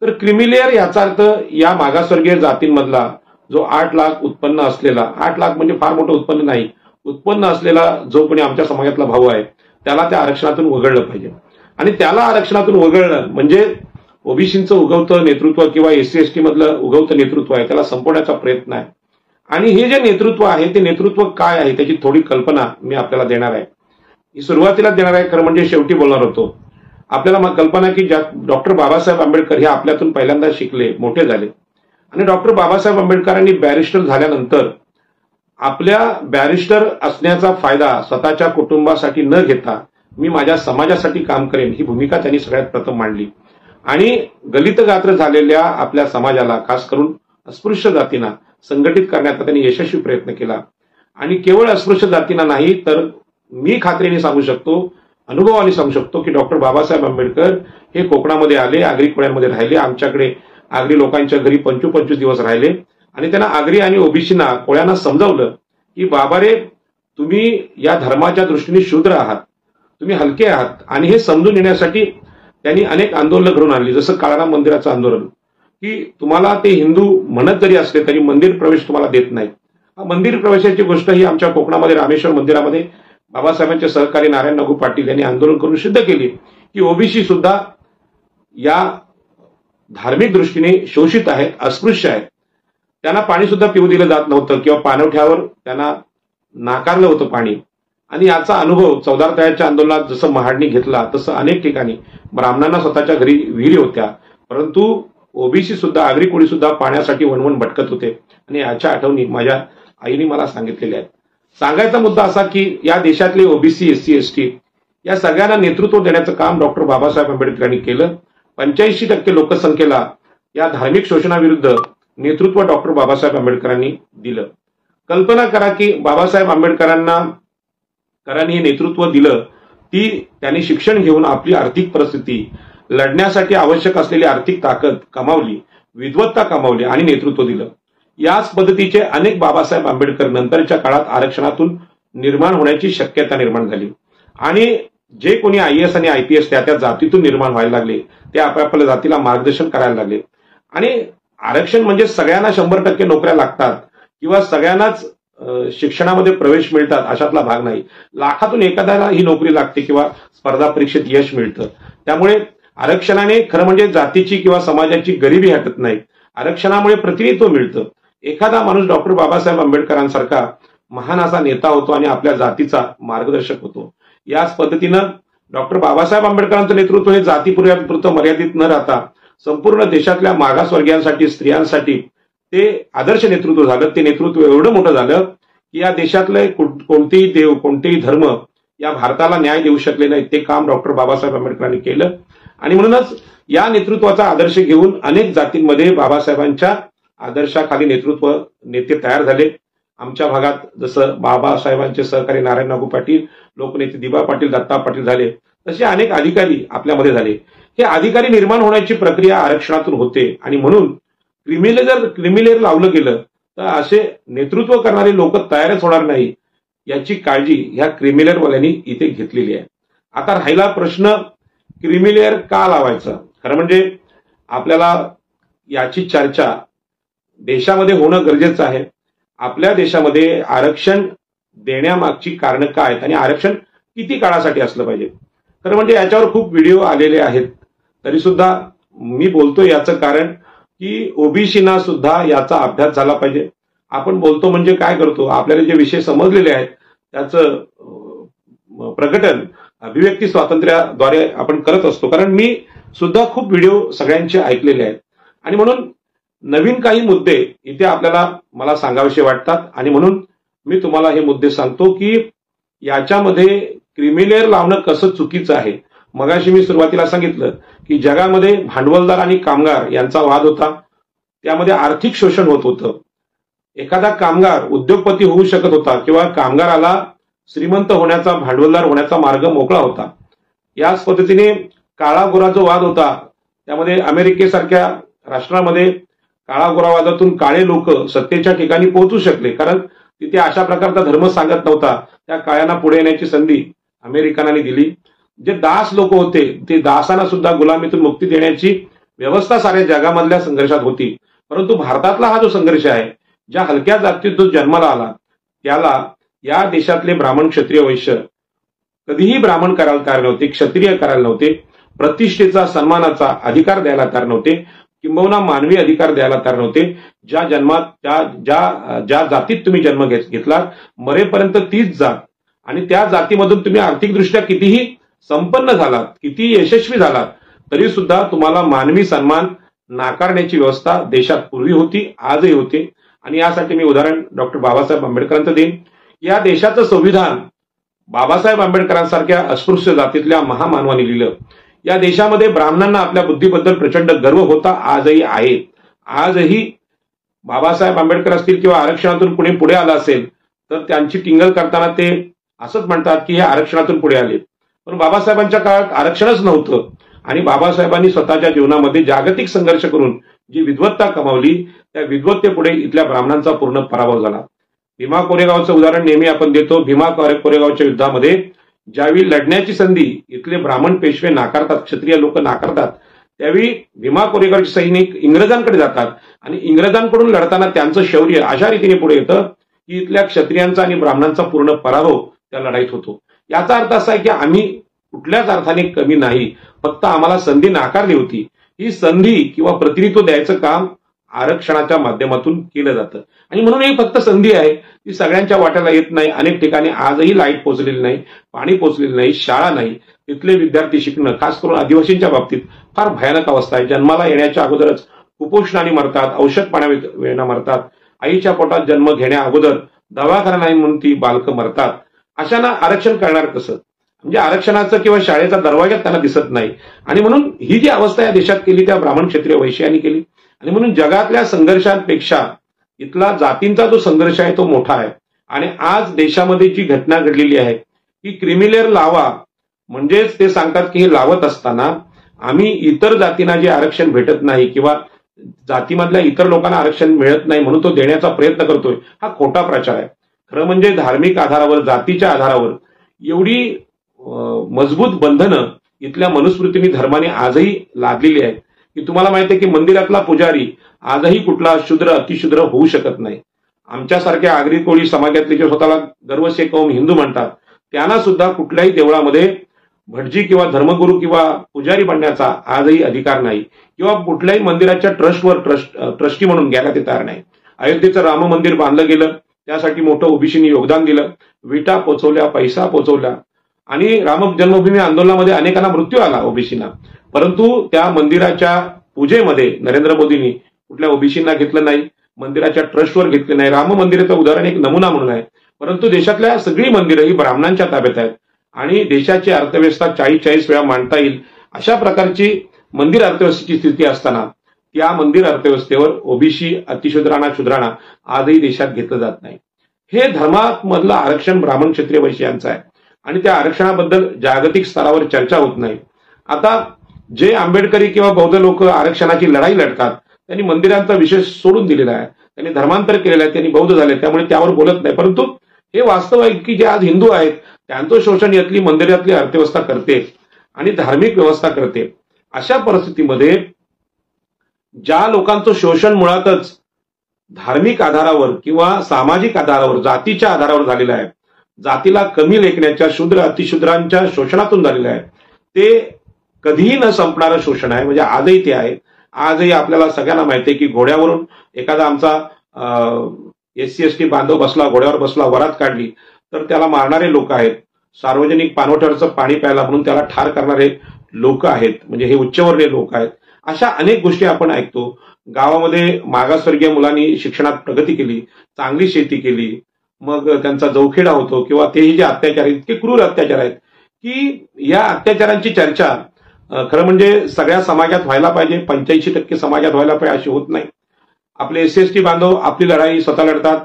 तर क्रिमिलेअर याचा अर्थ या मागासवर्गीय जातींमधला जो 8 लाख उत्पन्न असलेला, 8 लाख म्हणजे फार मोठं उत्पन्न नाही, उत्पन्न असलेला जो कोणी आमच्या समाजातला भाऊ आहे त्याला त्या आरक्षणातून वगळलं पाहिजे. आणि त्याला आरक्षणातून वगळणं म्हणजे ओबीसीचं उगवतं नेतृत्व किंवा SC ST मधलं उगवतं नेतृत्व आहे त्याला संपवण्याचा प्रयत्न आहे. आणि हे जे नेतृत्व आहे ते नेतृत्व काय आहे त्याची थोडी कल्पना मी आपल्याला देणार आहे. ही सुरुवातीला देणार आहे, खरं म्हणजे शेवटी बोलणार होतो. आपल्याला कल्पना की डॉक्टर बाबासाहेब आंबेडकर हे आपल्यातून पहिल्यांदा शिकले, मोठे झाले आणि डॉक्टर बाबासाहेब आंबेडकरांनी बॅरिस्टर झाल्यानंतर आपल्या बॅरिस्टर असण्याचा फायदा स्वतःच्या कुटुंबासाठी न घेता मी माझ्या समाजासाठी काम करेन ही भूमिका त्यांनी सगळ्यात प्रथम मांडली. आणि गलित गात्र झालेल्या आपल्या समाजाला, खास करून अस्पृश्य जातींना संघटित करण्याचा त्यांनी यशस्वी प्रयत्न केला. आणि केवळ अस्पृश्य जातींना नाही तर मी खात्रीने सांगू शकतो, अनुभवाने सांगू शकतो की डॉक्टर बाबासाहेब आंबेडकर हे कोकणामध्ये आले, आगरी खोऱ्यांमध्ये राहिले, आमच्याकडे आगरी लोकांच्या घरी 25-25 दिवस राहिले आणि त्यांना आगरी आणि ओबीसीना कोळ्यांना समजावलं की बाबा रे, तुम्ही या धर्माच्या दृष्टीने शूद्र आहात, तुम्ही हलके आहात. आणि हे समजून येण्यासाठी त्यांनी अनेक आंदोलनं घडून आणली, जसं काळाराम मंदिराचं आंदोलन, की तुम्हाला ते हिंदू म्हणत जरी असले तरी मंदिर प्रवेश तुम्हाला देत नाही. मंदिर प्रवेशाची गोष्ट ही आमच्या कोकणामध्ये रामेश्वर मंदिरामध्ये बाबासाहेबांचे सहकारी नारायण नागू पाटील यांनी आंदोलन करून सिद्ध केली की ओबीसी सुद्धा या धार्मिक दृष्टीने शोषित आहेत, अस्पृश्य आहेत. त्यांना पाणी सुद्धा पिऊ दिलं जात नव्हतं किंवा पाणवठ्यावर त्यांना नाकारलं होतं पाणी. आणि याचा अनुभव चौदार तळ्याच्या आंदोलनात जसं महाडनी घेतला तसं अनेक ठिकाणी ब्राह्मणांना स्वतःच्या घरी विहिरी होत्या, परंतु ओबीसी सुद्धा, आगरी कोळी सुद्धा पाण्यासाठी वणवण भटकत होते. आणि याच्या आठवणी माझ्या आईने मला सांगितलेल्या आहेत. सांगायचा मुद्दा असा की या देशातले ओबीसी, SC ST या सगळ्यांना नेतृत्व देण्याचं काम डॉक्टर बाबासाहेब आंबेडकरांनी केलं. 85% लोकसंख्येला या धार्मिक शोषणाविरुद्ध नेतृत्व डॉक्टर बाबासाहेब आंबेडकरांनी दिलं. कल्पना करा की बाबासाहेब आंबेडकरांनी हे नेतृत्व दिलं, ती त्यांनी शिक्षण घेऊन आपली आर्थिक परिस्थिती, लढण्यासाठी आवश्यक असलेली आर्थिक ताकद कमावली, विद्वत्ता कमावली आणि नेतृत्व दिलं. याच पद्धतीचे अनेक बाबासाहेब आंबेडकर नंतरच्या काळात आरक्षणातून निर्माण होण्याची शक्यता निर्माण झाली. आणि जे कोणी IAS आणि IPS त्या जातीतून निर्माण व्हायला लागले ते आपापल्या जातीला मार्गदर्शन करायला लागले. आणि आरक्षण म्हणजे सगळ्यांना 100% नोकऱ्या लागतात किंवा सगळ्यांनाच शिक्षणामध्ये प्रवेश मिळतात अशातला भाग नाही. लाखातून एखाद्याला ही नोकरी लागते किंवा स्पर्धा परीक्षेत यश मिळतं. त्यामुळे आरक्षणाने खरं म्हणजे जातीची किंवा समाजाची गरिबी हटत नाही, आरक्षणामुळे प्रतिनिधित्व मिळतं. एखादा माणूस डॉक्टर बाबासाहेब आंबेडकरांसारखा महान असा नेता होतो आणि आपल्या जातीचा मार्गदर्शक होतो. याच पद्धतीनं डॉक्टर बाबासाहेब आंबेडकरांचं नेतृत्व हे जातीपुरतं मर्यादित न राहता संपूर्ण देशातल्या मागासवर्गीयांसाठी, स्त्रियांसाठी ते आदर्श नेतृत्व झालं. ते नेतृत्व एवढं मोठं झालं की या देशातले कोणतेही देव, कोणतेही धर्म या भारताला न्याय देऊ शकले नाही. ते काम डॉक्टर बाबासाहेब आंबेडकरांनी केलं. आणि म्हणूनच या नेतृत्वाचा आदर्श घेऊन अनेक जातींमध्ये बाबासाहेबांच्या आदर्शाखाली नेते तयार झाले. आमच्या भागात जसं बाबासाहेबांचे सहकारी नारायण नागू पाटील, लोकनेते दिबा पाटील, दत्ता पाटील झाले, तसे अनेक अधिकारी आपल्यामध्ये झाले. हे अधिकारी निर्माण होण्याची प्रक्रिया आरक्षणातून होते. आणि म्हणून क्रिमिलेअर लावलं गेलं तर असे नेतृत्व करणारे लोक तयारच होणार नाही याची काळजी ह्या क्रिमिलेअरवाल्यांनी इथे घेतलेली आहे. आता राहिला प्रश्न क्रिमिलेअर का लावायचं. खरं म्हणजे आपल्याला याची चर्चा देशामध्ये होणं गरजेचं आहे. आपल्या देशामध्ये आरक्षण देण्यामागची कारणं काय आहेत आणि आरक्षण किती काळासाठी असलं पाहिजे. खरं म्हणजे याच्यावर खूप व्हिडिओ आलेले आहेत, तरी सुद्धा मी बोलतो याचं कारण की ओबीसीना सुद्धा याचा अभ्यास झाला पाहिजे. आपण बोलतो म्हणजे काय करतो, आपल्याला जे विषय समजलेले आहेत त्याचं प्रकटन अभिव्यक्ती स्वातंत्र्याद्वारे आपण करत असतो. कारण मी सुद्धा खूप व्हिडिओ सगळ्यांचे ऐकलेले आहेत आणि म्हणून नवीन काही मुद्दे इथे आपल्याला मला सांगावेसे वाटतात आणि म्हणून मी तुम्हाला हे मुद्दे सांगतो की याच्यामध्ये क्रिमिलेअर लावणं कसं चुकीचं आहे. मगाशी मी सुरुवातीला सांगितलं की जगामध्ये भांडवलदार आणि कामगार यांचा वाद होता, त्यामध्ये आर्थिक शोषण होत होतं. एखादा कामगार उद्योगपती होऊ शकत होता किंवा कामगाराला श्रीमंत होण्याचा, भांडवलदार होण्याचा मार्ग मोकळा होता. याच पद्धतीने काळा गोरा जो वाद होता त्यामध्ये अमेरिकेसारख्या राष्ट्रामध्ये काळा गोरावादातून काळे लोक सत्तेच्या ठिकाणी पोहोचू शकले, कारण तिथे अशा प्रकारचा धर्म सांगत नव्हता. त्या काळ्यांना पुढे येण्याची संधी अमेरिकनांनी दिली. जे दास लोक होते ते दासांना सुद्धा गुलामीतून मुक्ती देण्याची व्यवस्था साऱ्या जगामधल्या संघर्षात होती. परंतु भारतातला हा जो संघर्ष आहे, ज्या हलक्या जातीत जो जन्माला आला त्याला या देशातले ब्राह्मण, क्षत्रिय, वैश्य कधीही ब्राह्मण करायला तयार नव्हते, क्षत्रिय करायला नव्हते, प्रतिष्ठेचा, सन्मानाचा अधिकार द्यायला तयार नव्हते, किंबहुना मानवी अधिकार द्यायला तयार नव्हते. ज्या जन्मात ज्या जातीत तुम्ही जन्म घेतला मरेपर्यंत तीच जात आणि त्या जातीमधून तुम्ही आर्थिकदृष्ट्या कितीही संपन्न झालात, किती यशस्वी झालात, तरी सुद्धा तुम्हाला मानवी सन्मान नाकारण्याची व्यवस्था देशात पूर्वी होती, आजही होते. आणि यासाठी मी उदाहरण डॉक्टर बाबासाहेब आंबेडकरांचं देईन. या देशाचं संविधान बाबासाहेब आंबेडकरांसारख्या अस्पृश्य जातीतल्या महामानवाने लिहिलं. या देशामध्ये ब्राह्मणांना आपल्या बुद्धीबद्दल प्रचंड गर्व होता, आजही आहे. आजही बाबासाहेब आंबेडकर असतील किंवा आरक्षणातून कुणी पुढे आला असेल तर त्यांची टिंगल करताना ते असंच म्हणतात की हे आरक्षणातून पुढे आले. पण बाबासाहेबांच्या काळात आरक्षणच नव्हतं आणि बाबासाहेबांनी स्वतःच्या जीवनामध्ये जागतिक संघर्ष करून जी विद्वत्ता कमावली त्या विद्वत्तेपुढे इथल्या ब्राह्मणांचा पूर्ण पराभव झाला. भीमा कोरेगावचं उदाहरण नेहमी आपण देतो. भीमा कोरेगावच्या युद्धामध्ये ज्यावेळी लढण्याची संधी इथले ब्राह्मण पेशवे नाकारतात, क्षत्रिय लोक नाकारतात, त्यावेळी भीमा कोरेगावचे सैनिक इंग्रजांकडे जातात आणि इंग्रजांकडून लढताना त्यांचं शौर्य अशा रीतीने पुढे येतं की इथल्या क्षत्रियांचा आणि ब्राह्मणांचा पूर्ण पराभव त्या लढाईत होतो. याचा अर्थ असा आहे की आम्ही कुठल्याच अर्थाने कमी नाही, फक्त आम्हाला संधी नाकारली होती. ही संधी किंवा प्रतिनिधित्व द्यायचं काम आरक्षणाच्या माध्यमातून केलं जातं आणि म्हणून ही फक्त संधी आहे, ती सगळ्यांच्या वाट्याला येत नाही. अनेक ठिकाणी आजही लाईट पोहोचलेली नाही, पाणी पोहोचलेलं नाही, शाळा नाही. तिथले विद्यार्थी शिकणं, खास करून आदिवासींच्या बाबतीत फार भयानक अवस्था आहे. जन्माला येण्याच्या अगोदरच कुपोषणाने मरतात, औषध पाण्याविना मरतात, आईच्या पोटात जन्म घेण्या अगोदर दवाखाना नाही म्हणून ती बालकं मरतात. अशांना आरक्षण करणार कसं? म्हणजे आरक्षणाचं किंवा शाळेचा दरवाजा त्यांना दिसत नाही आणि म्हणून ही जी अवस्था या देशात केली त्या ब्राह्मण, क्षत्रिय, वैश्यांनी केली. आणि म्हणून जगातल्या संघर्षांपेक्षा इथला जातींचा जो संघर्ष आहे तो मोठा आहे. आणि आज देशामध्ये जी घटना घडलेली आहे की क्रिमिलेअर लावा, म्हणजेच ते सांगतात की हे लावत असताना आम्ही इतर जातींना जे आरक्षण भेटत नाही किंवा जातीमधल्या इतर लोकांना आरक्षण मिळत नाही म्हणून तो देण्याचा प्रयत्न करतोय, हा खोटा प्रचार आहे. खरं म्हणजे धार्मिक आधारावर, जातीच्या आधारावर एवढी मजबूत बंधनं इथल्या मनुस्मृतीने, धर्माने आजही लादलेली आहेत की तुम्हाला माहिती आहे की मंदिरातला पुजारी आजही कुठला शूद्र, अतिशूद्र होऊ शकत नाही. आमच्यासारख्या आगरी कोळी समाजातले जे स्वतःला गर्वसे कौम हिंदू म्हणतात त्यांना सुद्धा कुठल्याही देवळामध्ये भटजी किंवा धर्मगुरू किंवा पुजारी बनण्याचा आजही अधिकार नाही किंवा कुठल्याही मंदिराच्या ट्रस्टी म्हणून घ्यायला ते तयार नाही. अयोध्येचं राम मंदिर बांधलं गेलं, त्यासाठी मोठं ओबीसीनी योगदान दिलं, विटा पोचवल्या, पैसा पोचवला आणि राम जन्मभूमी आंदोलनामध्ये अनेकांना मृत्यू आला ओबीसीना. परंतु त्या मंदिराच्या पूजेमध्ये नरेंद्र मोदींनी कुठल्या ओबीसींना घेतलं नाही, मंदिराच्या ट्रस्टवर घेतले नाही. राम मंदिराचं उदाहरण एक नमुना म्हणून आहे. परंतु देशातल्या सगळी मंदिरं ही ब्राह्मणांच्या ताब्यात आहेत आणि देशाची अर्थव्यवस्था 40-40 वेळा मांडता येईल अशा प्रकारची मंदिर अर्थव्यवस्थेची स्थिती असताना त्या मंदिर अर्थव्यवस्थेवर ओबीसी, अतिशूद्रांना, शूद्रांना आजही देशात घेतलं जात नाही. हे धर्मामधलं आरक्षण ब्राह्मण, क्षत्रिय, वैश्य यांचं आहे आणि त्या आरक्षणाबद्दल जागतिक स्तरावर चर्चा होत नाही. आता जे आंबेडकरी किंवा बौद्ध लोक आरक्षणाची लढाई लढतात त्यांनी मंदिरांचा विषय सोडून दिलेला आहे, त्यांनी धर्मांतर केलेलं आहे, त्यांनी बौद्ध झाले, त्यामुळे त्यावर बोलत नाही. परंतु हे वास्तव आहे की जे आज हिंदू आहेत त्यांचं शोषण यातली मंदिरातली अर्थव्यवस्था करते आणि धार्मिक व्यवस्था करते. अशा परिस्थितीमध्ये ज्या लोकांचं शोषण मुळातच धार्मिक आधारावर किंवा सामाजिक आधारावर जातीच्या आधारावर झालेलं आहे, जातीला कमी लेखण्याच्या शूद्र अतिशूद्रांच्या शोषणातून झालेलं आहे, ते कधीही न संपणारं शोषण आहे. म्हणजे आजही ते आहे. आजही आपल्याला सगळ्यांना माहिती आहे की घोड्यावरून एखादा आमचा SC ST बांधव बसला, घोड्यावर बसला, वरात काढली तर त्याला मारणारे लोक आहेत. सार्वजनिक पाणवठ्यावरचं पाणी प्यायला म्हणून त्याला ठार करणारे लोक आहेत, म्हणजे हे उच्चवर्णीय लोक आहेत. अशा अनेक गोष्टी आपण ऐकतो. गावामध्ये मागासवर्गीय मुलांनी शिक्षणात प्रगती केली, चांगली शेती केली, मग त्यांचा जवखेडा होतो किंवा तेही जे अत्याचार आहेत, इतके क्रूर अत्याचार आहेत की या अत्याचारांची चर्चा खरं म्हणजे सगळ्या समाजात व्हायला पाहिजे, 85% समाजात व्हायला पाहिजे अशी होत नाही. आपले SC ST बांधव आपली लढाई स्वतः लढतात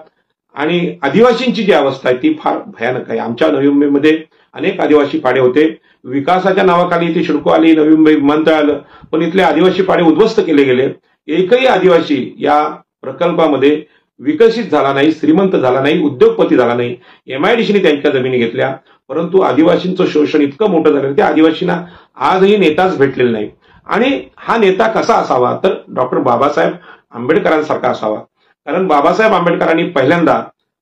आणि आदिवासींची जी अवस्था आहे ती फार भयानक आहे. आमच्या नवी मुंबईमध्ये अनेक आदिवासी पाडे होते. विकासाच्या नावाखाली इथे शिडको आली, नवी मुंबई विमानतळ आलं, पण इथले आदिवासी पाडे उद्ध्वस्त केले गेले. एकही आदिवासी या प्रकल्पामध्ये विकसित झाला नाही, श्रीमंत झाला नाही, उद्योगपती झाला नाही. MIDCने त्यांच्या जमिनी घेतल्या, परंतु आदिवासींचं शोषण इतकं मोठं झालं त्या आदिवासींना आजही नेताच भेटलेला नाही. आणि हा नेता कसा असावा तर डॉक्टर बाबासाहेब आंबेडकरांसारखा असावा. कारण बाबासाहेब आंबेडकरांनी पहिल्यांदा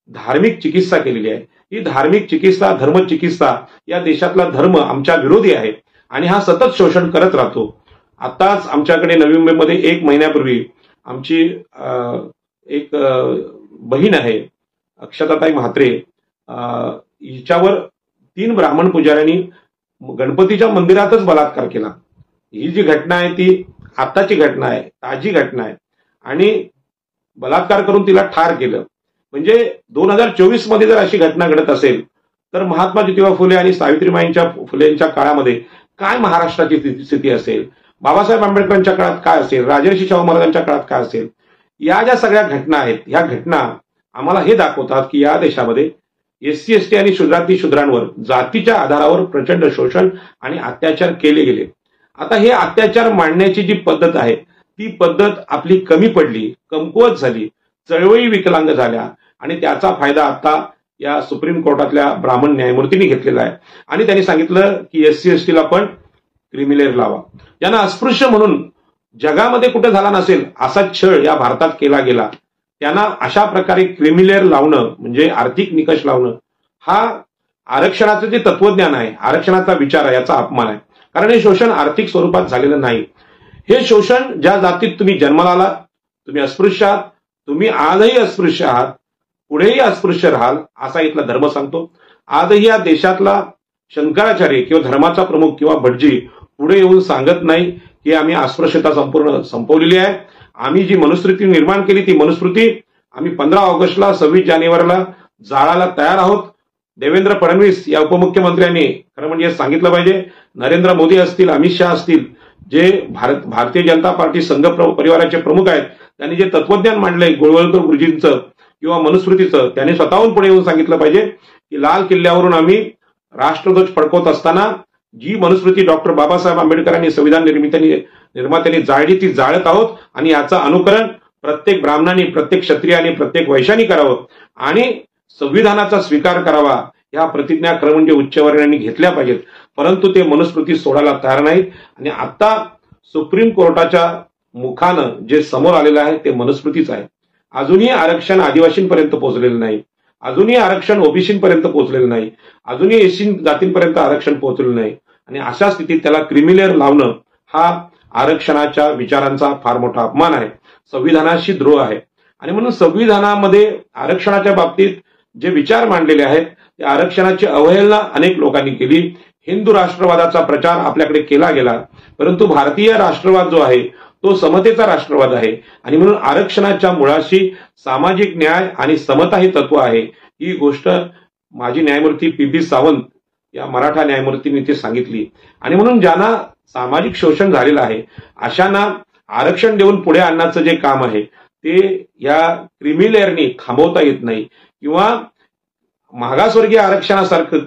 धार्मिक चिकित्सा केलेली आहे. ही धार्मिक चिकित्सा, धर्मचिकित्सा, या देशातला धर्म आमच्या विरोधी आहे आणि हा सतत शोषण करत राहतो. आताच आमच्याकडे नवी मुंबईमध्ये 1 महिन्यापूर्वी आमची एक बहीण आहे अक्षताताई म्हात्रे, हिच्यावर 3 ब्राह्मण पुजाऱ्यांनी गणपतीच्या मंदिरातच बलात्कार केला. ही जी घटना आहे ती आताची घटना आहे, ताजी घटना आहे आणि बलात्कार करून तिला ठार केलं. म्हणजे 2024 मध्ये जर अशी घटना घडत असेल तर महात्मा ज्योतिबा फुले आणि सावित्रीबाईंच्या फुलेंच्या काळामध्ये काय महाराष्ट्राची स्थिती असेल, बाबासाहेब आंबेडकरांच्या काळात काय असेल, राजर्षी शाहू महाराजांच्या काळात काय असेल. या ज्या सगळ्या घटना आहेत, ह्या घटना आम्हाला हे दाखवतात की या देशामध्ये SC ST आणि शूद्रांवर जातीच्या आधारावर प्रचंड शोषण आणि अत्याचार केले गेले. आता हे अत्याचार मांडण्याची जी पद्धत आहे ती पद्धत आपली कमी पडली, कमकुवत झाली, चळवळी विकलांग झाल्या आणि त्याचा फायदा आता या सुप्रीम कोर्टातल्या ब्राह्मण न्यायमूर्तींनी घेतलेला आहे. आणि त्यांनी सांगितलं की SC ST ला पण क्रिमिलेअर लावा. ज्यांना अस्पृश्य म्हणून जगामध्ये कुठे झाला नसेल असा छळ या भारतात केला गेला, त्यांना अशा प्रकारे क्रिमिलेअर लावणं म्हणजे आर्थिक निकष लावणं हा आरक्षणाचं जे तत्वज्ञान आहे, आरक्षणाचा विचार आहे, याचा अपमान आहे. कारण हे शोषण आर्थिक स्वरूपात झालेलं नाही. हे शोषण ज्या जातीत तुम्ही जन्माला आलात, तुम्ही अस्पृश्य आहात, तुम्ही आजही अस्पृश्य आहात, पुढेही अस्पृश्य राहाल असा इथला धर्म सांगतो. आजही या देशातला शंकराचार्य किंवा धर्माचा प्रमुख किंवा भटजी पुढे येऊन सांगत नाही की आम्ही अस्पृश्यता संपूर्ण संपवलेली आहे. आम्ही जी मनुस्मृती निर्माण केली ती मनुस्मृती आम्ही 15 ऑगस्टला 26 जानेवारीला जाळायला तयार आहोत. देवेंद्र फडणवीस या उपमुख्यमंत्र्यांनी खरं म्हणजे सांगितलं पाहिजे, नरेंद्र मोदी असतील, अमित शहा असतील, जे भारतीय जनता पार्टी संघ परिवाराचे प्रमुख आहेत, त्यांनी जे तत्वज्ञान मांडलंय गोळवलकर गुरुजींचं किंवा मनुस्मृतीचं, त्यांनी स्वतःहून पुढे येऊन सांगितलं पाहिजे की लाल किल्ल्यावरून आम्ही राष्ट्रध्वज फडकवत असताना जी मनुस्मृती डॉक्टर बाबासाहेब आंबेडकरांनी संविधान निर्मात्यांनी जाळली ती जाळत आहोत आणि याचं अनुकरण प्रत्येक ब्राह्मणांनी, प्रत्येक क्षत्रियाने, प्रत्येक वैश्यानी करावं आणि संविधानाचा स्वीकार करावा. या प्रतिज्ञा खरं म्हणजे उच्चवर्णीयांनी घेतल्या पाहिजेत, परंतु ते मनुस्मृती सोडायला तयार नाहीत. आणि आता सुप्रीम कोर्टाच्या मुखानं जे समोर आलेलं आहे ते मनुस्मृतीच आहे. अजूनही आरक्षण आदिवासींपर्यंत पोहोचलेलं नाही, अजूनही आरक्षण ओबीसींपर्यंत पोहोचलेलं नाही, अजूनही SC जातींपर्यंत आरक्षण पोहोचलेलं नाही. आणि अशा स्थितीत त्याला क्रिमिलेअर लावणं हा आरक्षणाच्या विचारांचा फार मोठा अपमान आहे, संविधानाशी द्रोह आहे. आणि म्हणून संविधानामध्ये आरक्षणाच्या बाबतीत जे विचार मांडलेले आहेत त्या आरक्षणाची अवहेलना अनेक लोकांनी केली. हिंदू राष्ट्रवादाचा प्रचार आपल्याकडे केला गेला, परंतु भारतीय राष्ट्रवाद जो आहे तो समतेचा राष्ट्रवाद आहे. आणि म्हणून आरक्षणाच्या मुळाशी सामाजिक न्याय आणि समता हे तत्व आहे. ही गोष्ट माजी न्यायमूर्ती PB सावंत या मराठा न्यायमूर्तींनी ती सांगितली. आणि म्हणून ज्यांना सामाजिक शोषण झालेलं आहे अशांना आरक्षण देऊन पुढे आणण्याचं जे काम आहे ते या क्रिमिलेअरनी थांबवता येत नाही. किंवा मागासवर्गीय आरक्षणासारखं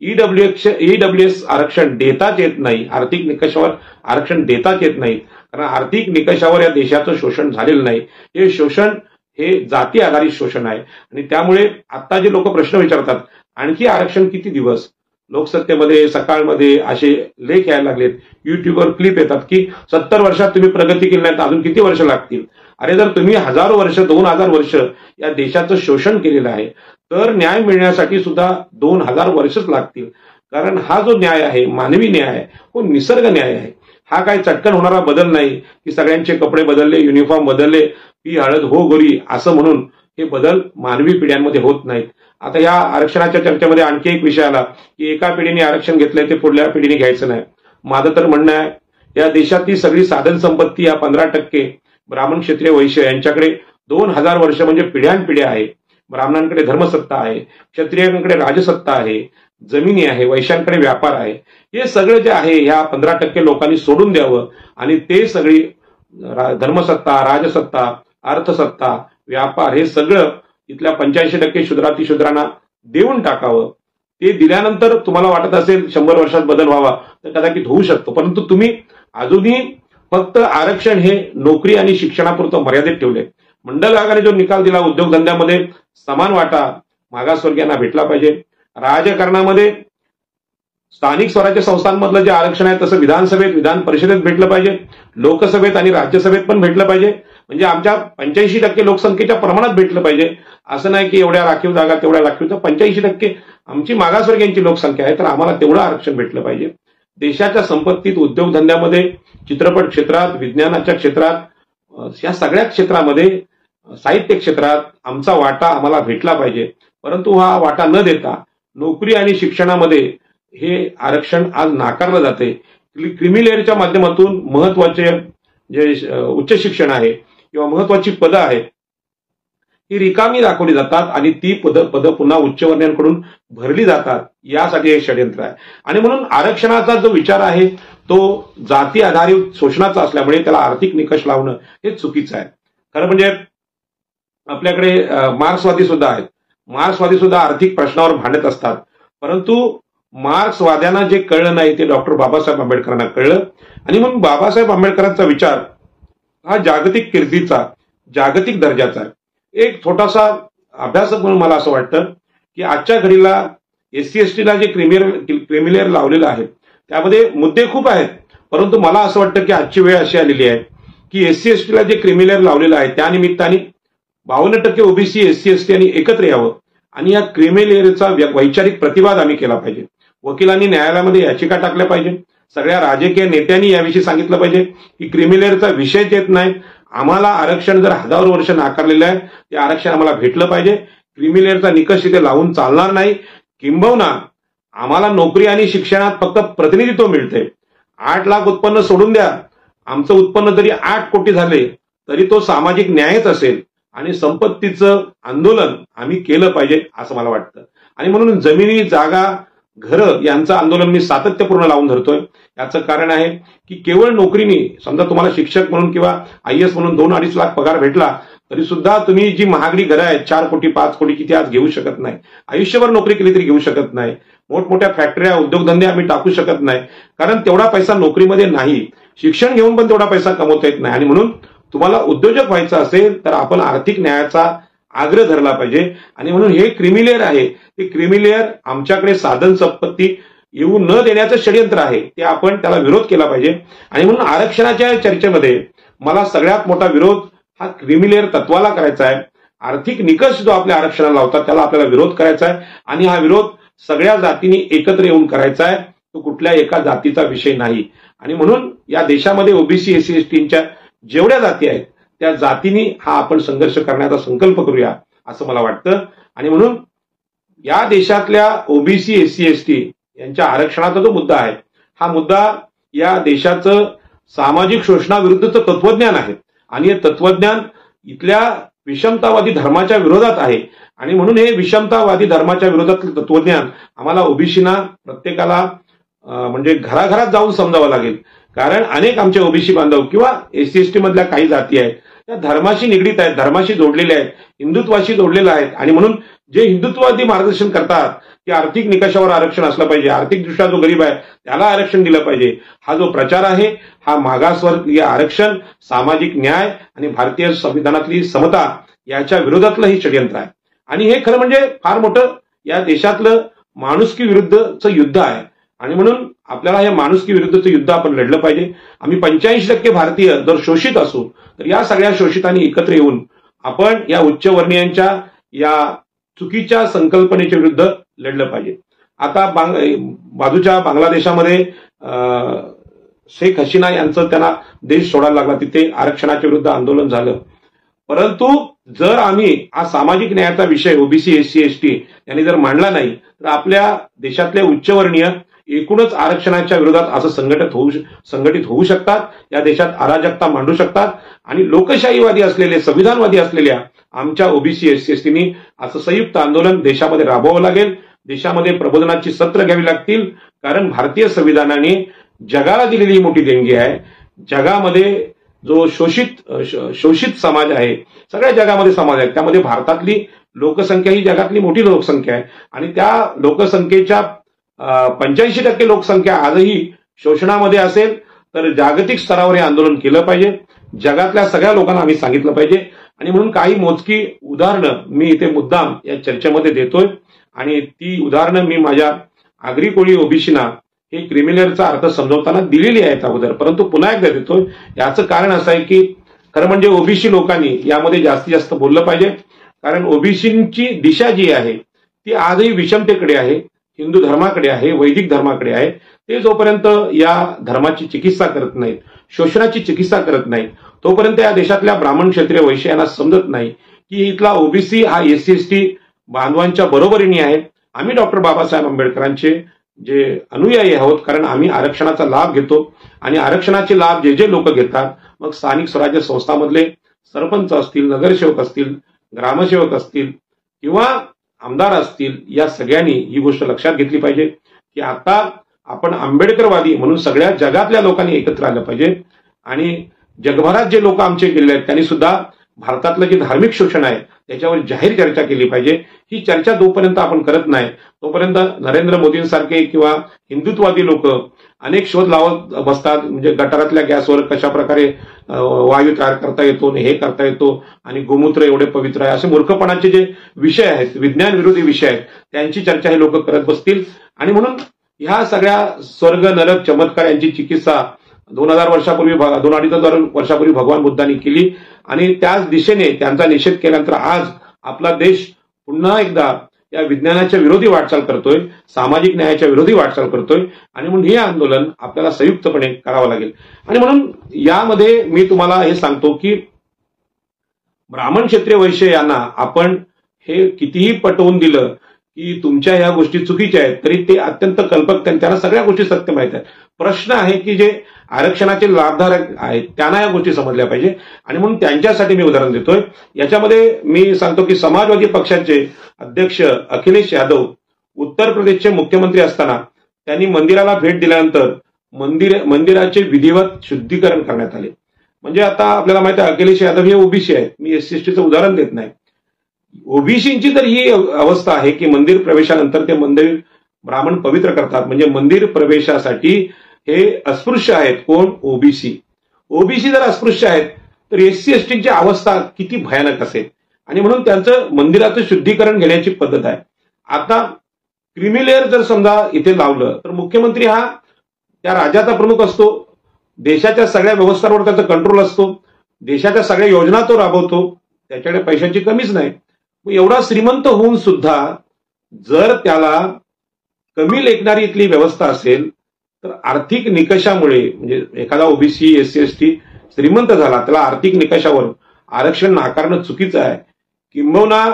EWS आरक्षण देताच येत नाही, आर्थिक निकषावर आरक्षण देताच येत नाही. कारण आर्थिक निकषावर या देशाचं शोषण झालेलं नाही. हे शोषण हे जाती आधारित शोषण आहे. आणि त्यामुळे आता जे लोक प्रश्न विचारतात आणखी आरक्षण किती दिवस, लोकसत्तेमध्ये सकाळमध्ये असे लेख यायला लागलेत, युट्यूबवर क्लिप येतात की 70 वर्षात तुम्ही प्रगती केली नाही तर अजून किती वर्ष लागतील. अरे जर तुम्ही 1000 वर्ष 2000 वर्ष या देशाचं शोषण केलेलं आहे तर न्याय मिळण्यासाठी सुद्धा 2000 वर्षच लागतील. कारण हा जो न्याय आहे, मानवी न्याय आहे, तो निसर्ग न्याय आहे. हा काय चटकन होणारा बदल नाही की सगळ्यांचे कपडे बदलले, युनिफॉर्म बदलले, पी हळद हो गोरी असं म्हणून हे बदल मानवी पिढ्यांमध्ये होत नाहीत. आता या आरक्षणाच्या चर्चेमध्ये आणखी एक विषय आला की एका पिढीने आरक्षण घेतलंय ते पुढल्या पिढीने घ्यायचं नाही. माझं तर म्हणणं आहे या देशातली सगळी साधन संपत्ती या 15% ब्राह्मण, क्षत्रिय, वैश्य यांच्याकडे 2000 वर्ष म्हणजे पिढ्यानपिढ्या आहे. ब्राह्मणांकडे धर्मसत्ता आहे, क्षत्रियांकडे राजसत्ता आहे, जमिनी आहे, वैश्यांकडे व्यापार आहे. हे सगळं जे आहे ह्या 15% लोकांनी सोडून द्यावं आणि ते सगळी धर्मसत्ता, राजसत्ता, अर्थसत्ता, व्यापार हे सगळं इथल्या 85% शूद्रांना देऊन टाकावं. ते दिल्यानंतर तुम्हाला वाटत असेल 100 वर्षात बदल व्हावा तर कदाचित होऊ शकतो. परंतु तुम्ही अजूनही फक्त आरक्षण हे नोकरी आणि शिक्षणापुरतं मर्यादित ठेवले. मंडल आयोगाने जो निकाल दिला उद्योगधंद्यामध्ये समान वाटा मागासवर्गीयांना भेटला पाहिजे. राजकारणामध्ये स्थानिक स्वराज्य संस्थांमधलं जे आरक्षण आहे तसं विधानसभेत, विधान परिषदेत भेटलं पाहिजे, लोकसभेत आणि राज्यसभेत पण भेटलं पाहिजे. म्हणजे आमच्या 85% लोकसंख्येच्या प्रमाणात भेटलं पाहिजे. असं नाही की एवढ्या राखीव जागा तेवढ्या राखीव, तर 85% आमची मागासवर्गीयांची लोकसंख्या आहे तर आम्हाला तेवढं आरक्षण भेटलं पाहिजे. देशाच्या संपत्तीत, उद्योगधंद्यामध्ये, चित्रपट क्षेत्रात, विज्ञानाच्या क्षेत्रात, या सगळ्या क्षेत्रामध्ये, साहित्य क्षेत्रात आमचा वाटा आम्हाला भेटला पाहिजे. परंतु हा वाटा न देता नोकरी आणि शिक्षणामध्ये हे आरक्षण आज नाकारलं जाते. क्रीमी लेअरच्या माध्यमातून महत्वाचे जे उच्च शिक्षण आहे किंवा महत्वाची पदं आहेत ही रिकामी दाखवली जातात आणि ती पदं पुन्हा उच्चवर्णीयांकडून भरली जातात. यासाठी हे षडयंत्र आहे. आणि म्हणून आरक्षणाचा जो विचार आहे तो जाती आधारित शोषणाचा असल्यामुळे त्याला आर्थिक निकष लावणं हे चुकीचं आहे. खरं म्हणजे आपल्याकडे मार्क्सवादी सुद्धा आहेत. मार्क्सवादी सुद्धा आर्थिक प्रश्नावर भांडत असतात. परंतु मार्क्सवाद्यांना जे कळलं नाही ते डॉक्टर बाबासाहेब आंबेडकरांना कळलं. आणि म्हणून बाबासाहेब आंबेडकरांचा विचार हा जागतिक कीर्तीचा, जागतिक दर्जाचा आहे. एक छोटासा अभ्यासक म्हणून मला असं वाटतं की आजच्या घडीला SC ST जे क्रीमी लेअर लावलेलं आहे त्यामध्ये मुद्दे खूप आहेत. परंतु मला असं वाटतं की आजची वेळ अशी आलेली आहे की SC ST जे क्रीमी लेअर लावलेलं आहे त्यानिमित्ताने 52% ओबीसी, SC ST यांनी एकत्र यावं आणि या क्रीमी लेअरचा वैचारिक प्रतिवाद आम्ही केला पाहिजे. वकिलांनी न्यायालयामध्ये याचिका टाकल्या पाहिजे. सगळ्या राजकीय नेत्यांनी याविषयी सांगितलं पाहिजे की क्रीमी लेअरचा विषयच येत नाही. आम्हाला आरक्षण जर 1000 वर्ष नाकारलेलं आहे ते आरक्षण आम्हाला भेटलं पाहिजे. क्रीमी लेअरचा निकष इथे लावून चालणार नाही. किंबहुना आम्हाला नोकरी आणि शिक्षणात फक्त प्रतिनिधित्व मिळते. 8 लाख उत्पन्न सोडून द्या, आमचं उत्पन्न जरी 8 कोटी झाले तरी तो सामाजिक न्यायच असेल आणि संपत्तीचं आंदोलन आम्ही केलं पाहिजे असं मला वाटतं. आणि म्हणून जमिनी, जागा, घरं यांचं आंदोलन मी सातत्यपूर्ण लावून धरतोय. याचं कारण आहे की केवळ नोकरीने, समजा तुम्हाला शिक्षक म्हणून किंवा IAS म्हणून 2-2.5 लाख पगार भेटला तरी सुद्धा तुम्ही जी महागडी घरं आहेत 4 कोटी 5 कोटी किती आज घेऊ शकत नाही. आयुष्यभर नोकरी केली तरी घेऊ शकत नाही. मोठमोठ्या फॅक्टऱ्या, उद्योगधंदे आम्ही टाकू शकत नाही कारण तेवढा पैसा नोकरीमध्ये नाही. शिक्षण घेऊन पण तेवढा पैसा कमवता येत नाही. आणि म्हणून तुम्हाला उद्योजक व्हायचं असेल तर आपण आर्थिक न्यायाचा आग्रह धरला पाहिजे. आणि म्हणून हे क्रीमी लेअर आहे, ते क्रीमी लेअर आमच्याकडे साधन संपत्ती येऊ न देण्याचं षडयंत्र आहे, ते आपण त्याला विरोध केला पाहिजे. आणि म्हणून आरक्षणाच्या चर्चेमध्ये मला सगळ्यात मोठा विरोध हा क्रीमी लेअर तत्वाला करायचा आहे. आर्थिक निकष जो आपल्या आरक्षणाला लावतात त्याला आपल्याला विरोध करायचा आहे. आणि हा विरोध सगळ्या जातींनी एकत्र येऊन करायचा आहे. तो कुठल्या एका जातीचा विषय नाही. आणि म्हणून या देशामध्ये ओबीसी, SC STच्या जेवढ्या जाती आहेत त्या जातींनी हा आपण संघर्ष करण्याचा संकल्प करूया असं मला वाटतं. आणि म्हणून या देशातल्या ओबीसी, SC ST यांच्या आरक्षणाचा जो मुद्दा आहे हा मुद्दा या देशाचं सामाजिक शोषणाविरुद्धचं तत्वज्ञान आहे. आणि हे तत्वज्ञान इथल्या विषमतावादी धर्माच्या विरोधात आहे. आणि म्हणून हे विषमतावादी धर्माच्या विरोधातलं तत्वज्ञान आम्हाला ओबीसीना प्रत्येकाला म्हणजे घराघरात जाऊन समजावं लागेल. कारण अनेक आमचे ओबीसी बांधव किंवा SC ST मधल्या काही जाती आहेत त्या धर्माशी निगडीत आहेत, धर्माशी जोडलेले आहेत, हिंदुत्वाशी जोडलेले आहेत. आणि म्हणून जे हिंदुत्ववादी मार्गदर्शन करतात की आर्थिक निकषावर आरक्षण असलं पाहिजे, आर्थिकदृष्ट्या जो गरीब आहे त्याला आरक्षण दिलं पाहिजे, हा जो प्रचार आहे हा मागासवर्गीय आरक्षण, सामाजिक न्याय आणि भारतीय संविधानातली समता याच्या विरोधातलं ही षडयंत्र आहे. आणि हे खरं म्हणजे फार मोठं या देशातलं माणुसकी विरुद्धचं युद्ध आहे. आणि म्हणून आपल्याला या माणुसकी विरुद्धचं युद्ध आपण लढलं पाहिजे. आम्ही 85% भारतीय जर शोषित असू तर या सगळ्या शोषितांनी एकत्र येऊन आपण या उच्चवर्णीयांच्या या चुकीच्या संकल्पनेच्या विरुद्ध लढलं पाहिजे. आता बाजूच्या बांगलादेशामध्ये शेख हसीना यांचं त्यांना देश सोडायला लागला, तिथे आरक्षणाच्या विरुद्ध आंदोलन झालं. परंतु जर आम्ही हा सामाजिक न्यायाचा विषय ओबीसी एससी एसटी यांनी जर मांडला नाही तर आपल्या देशातले उच्चवर्णीय एकूणच आरक्षणाच्या विरोधात असं संघटित होऊ शकतात, या देशात अराजकता मांडू शकतात. आणि लोकशाहीवादी असलेले, संविधानवादी असलेल्या आमच्या ओबीसी एससी एसटीनी असं संयुक्त आंदोलन देशामध्ये राबवावं लागेल. देशामध्ये प्रबोधनाची सत्र घ्यावी लागतील, कारण भारतीय संविधानाने जगाला दिलेली मोठी देणगी आहे. जगामध्ये जो शोषित समाज आहे, सगळ्या जगामध्ये समाज आहे, त्यामध्ये भारतातली लोकसंख्या ही जगातली मोठी लोकसंख्या आहे. आणि त्या लोकसंख्येच्या 85% लोकसंख्या आजही शोषणामध्ये असेल तर जागतिक स्तरावर हे आंदोलन केलं पाहिजे. जगातल्या सगळ्या लोकांना आम्ही सांगितलं पाहिजे. आणि म्हणून काही मोजकी उदाहरणं मी इथे मुद्दाम या चर्चेमध्ये देतोय. आणि ती उदाहरणं मी माझ्या आगरी कोळी ओबीसीना हे क्रिमिनलचा अर्थ समजवताना दिलेली आहेत अगोदर, परंतु पुन्हा एकदा देतोय. याचं कारण असं आहे की खरं म्हणजे ओबीसी लोकांनी यामध्ये जास्तीत जास्त बोललं पाहिजे, कारण ओबीसींची दिशा जी आहे ती आजही विषमतेकडे आहे, हिंदू धर्माकडे आहे, वैदिक धर्माकडे आहे. ते जोपर्यंत या धर्माची चिकित्सा करत नाहीत, शोषणाची चिकित्सा करत नाहीत, तोपर्यंत या देशातल्या ब्राह्मण क्षत्रिय वैश्य यांना समजत नाही की इथला ओबीसी हा एससी एसटी बांधवांच्या बरोबरीने आहे. आम्ही डॉक्टर बाबासाहेब आंबेडकरांचे जे अनुयायी आहोत, कारण आम्ही आरक्षणाचा लाभ घेतो. आणि आरक्षणाचे लाभ जे जे लोक घेतात, मग स्थानिक स्वराज्य संस्थांमधले सरपंच असतील, नगरसेवक असतील, ग्रामसेवक असतील किंवा आमदार असतील, या सगळ्यांनी ही गोष्ट लक्षात घेतली पाहिजे की आता आपण आंबेडकरवादी म्हणून सगळ्या जगातल्या लोकांनी एकत्र आलं पाहिजे. आणि जगभरात जे लोक आमचे गेले आहेत त्यांनी सुद्धा भारतातलं जे धार्मिक शोषण आहे त्याच्यावर जाहीर चर्चा केली पाहिजे. ही चर्चा जोपर्यंत आपण करत नाही तोपर्यंत नरेंद्र मोदींसारखे किंवा हिंदुत्ववादी लोक अनेक शोध लावत बसतात. म्हणजे गटारातल्या गॅसवर कशा प्रकारे वायू तयार करता येतो, हे करता येतो, आणि गोमूत्र एवढे पवित्र आहे, असे मूर्खपणाचे जे विषय आहेत, विज्ञान विरोधी विषय आहेत, त्यांची चर्चा हे लोक करत बसतील. आणि म्हणून ह्या सगळ्या स्वर्ग नरक चमत्कार यांची चिकित्सा 2000 वर्षापूर्वी 2-2.5 वर्षापूर्वी भगवान बुद्धांनी केली. आणि त्याच दिशेने त्यांचा निषेध केल्यानंतर आज आपला देश पुन्हा एकदा या विज्ञानाच्या विरोधी वाटचाल करतोय, सामाजिक न्यायाच्या विरोधी वाटचाल करतोय. आणि म्हणून हे आंदोलन आपल्याला संयुक्तपणे करावं लागेल. आणि म्हणून यामध्ये मी तुम्हाला हे सांगतो की ब्राह्मण क्षत्रिय वैश्य यांना आपण हे कितीही पटवून दिलं की तुमच्या ह्या गोष्टी चुकीच्या आहेत, तरी ते अत्यंत कल्पक, त्यांना सगळ्या गोष्टी सत्य माहित आहेत. प्रश्न आहे की जे आरक्षणाचे लाभधारक आहेत त्यांना या गोष्टी समजल्या पाहिजे. आणि म्हणून त्यांच्यासाठी मी उदाहरण देतोय. याच्यामध्ये मी सांगतो की समाजवादी पक्षाचे अध्यक्ष अखिलेश यादव उत्तर प्रदेशचे मुख्यमंत्री असताना त्यांनी मंदिराला भेट दिल्यानंतर मंदिराचे विधिवत शुद्धीकरण करण्यात आले. म्हणजे आता आपल्याला माहिती आहे अखिलेश यादव हे ओबीसी आहेत, मी एससी एसटीचं उदाहरण देत नाही. ओबीसींची तर ही अवस्था आहे की मंदिर प्रवेशानंतर ते मंदिर ब्राह्मण पवित्र करतात. म्हणजे मंदिर प्रवेशासाठी हे अस्पृश्य आहेत. कोण? ओबीसी. ओबीसी जर अस्पृश्य आहेत तर एससी एसटीची अवस्था किती भयानक असेल. आणि म्हणून त्यांचं मंदिराचं शुद्धीकरण घेण्याची पद्धत आहे. आता क्रिमिलेअर जर समजा इथे लावलं तर मुख्यमंत्री हा त्या राज्याचा प्रमुख असतो, देशाच्या सगळ्या व्यवस्थांवर त्याचा कंट्रोल असतो, देशाच्या सगळ्या योजना तो राबवतो, त्याच्याकडे पैशांची कमीच नाही. एवढा श्रीमंत होऊन सुद्धा जर त्याला कमी लेखणारी इथली व्यवस्था असेल तर आर्थिक निकषामुळे, म्हणजे एखादा ओबीसी एससी एसटी श्रीमंत झाला, त्याला आर्थिक निकषावर आरक्षण नाकारणं चुकीचं आहे. किंबहुना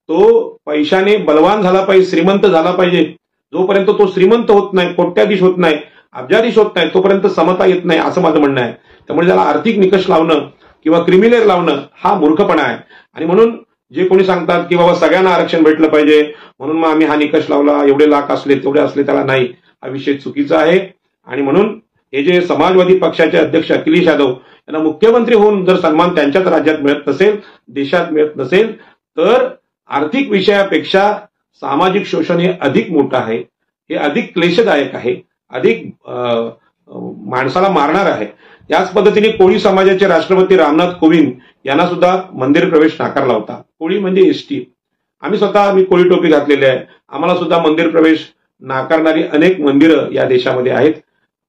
तो पैशाने बलवान झाला पाहिजे, श्रीमंत झाला पाहिजे. जोपर्यंत तो श्रीमंत होत नाही, कोट्याधीश होत नाही, अब्जाधीश होत नाही, तोपर्यंत समता येत नाही, असं माझं म्हणणं आहे. त्यामुळे त्याला आर्थिक निकष लावणं किंवा क्रिमिलेअर लावणं हा मूर्खपणा आहे. आणि म्हणून जे कोणी सांगतात की बाबा सगळ्यांना आरक्षण भेटलं पाहिजे म्हणून मग आम्ही हा निकष लावला, एवढे लाख असले तेवढे असले, त्याला नाही, हा विषय चुकीचा आहे. आणि म्हणून हे जे समाजवादी पक्षाचे अध्यक्ष अखिलेश यादव त्यांना मुख्यमंत्री होऊन जर सन्मान त्यांच्याच राज्यात मिळत नसेल, देशात मिळत नसेल, तर आर्थिक विषयापेक्षा सामाजिक शोषण हे अधिक मोठं आहे, हे अधिक क्लेशदायक आहे, अधिक माणसाला मारणार आहे. याच पद्धतीने कोळी समाजाचे राष्ट्रपती रामनाथ कोविंद यांना सुद्धा मंदिर प्रवेश नाकारला होता. कोळी म्हणजे एसटी. आम्ही कोळी टोपी घातलेली आहे, आम्हाला सुद्धा मंदिर प्रवेश नाकारणारी अनेक मंदिरं या देशामध्ये आहेत.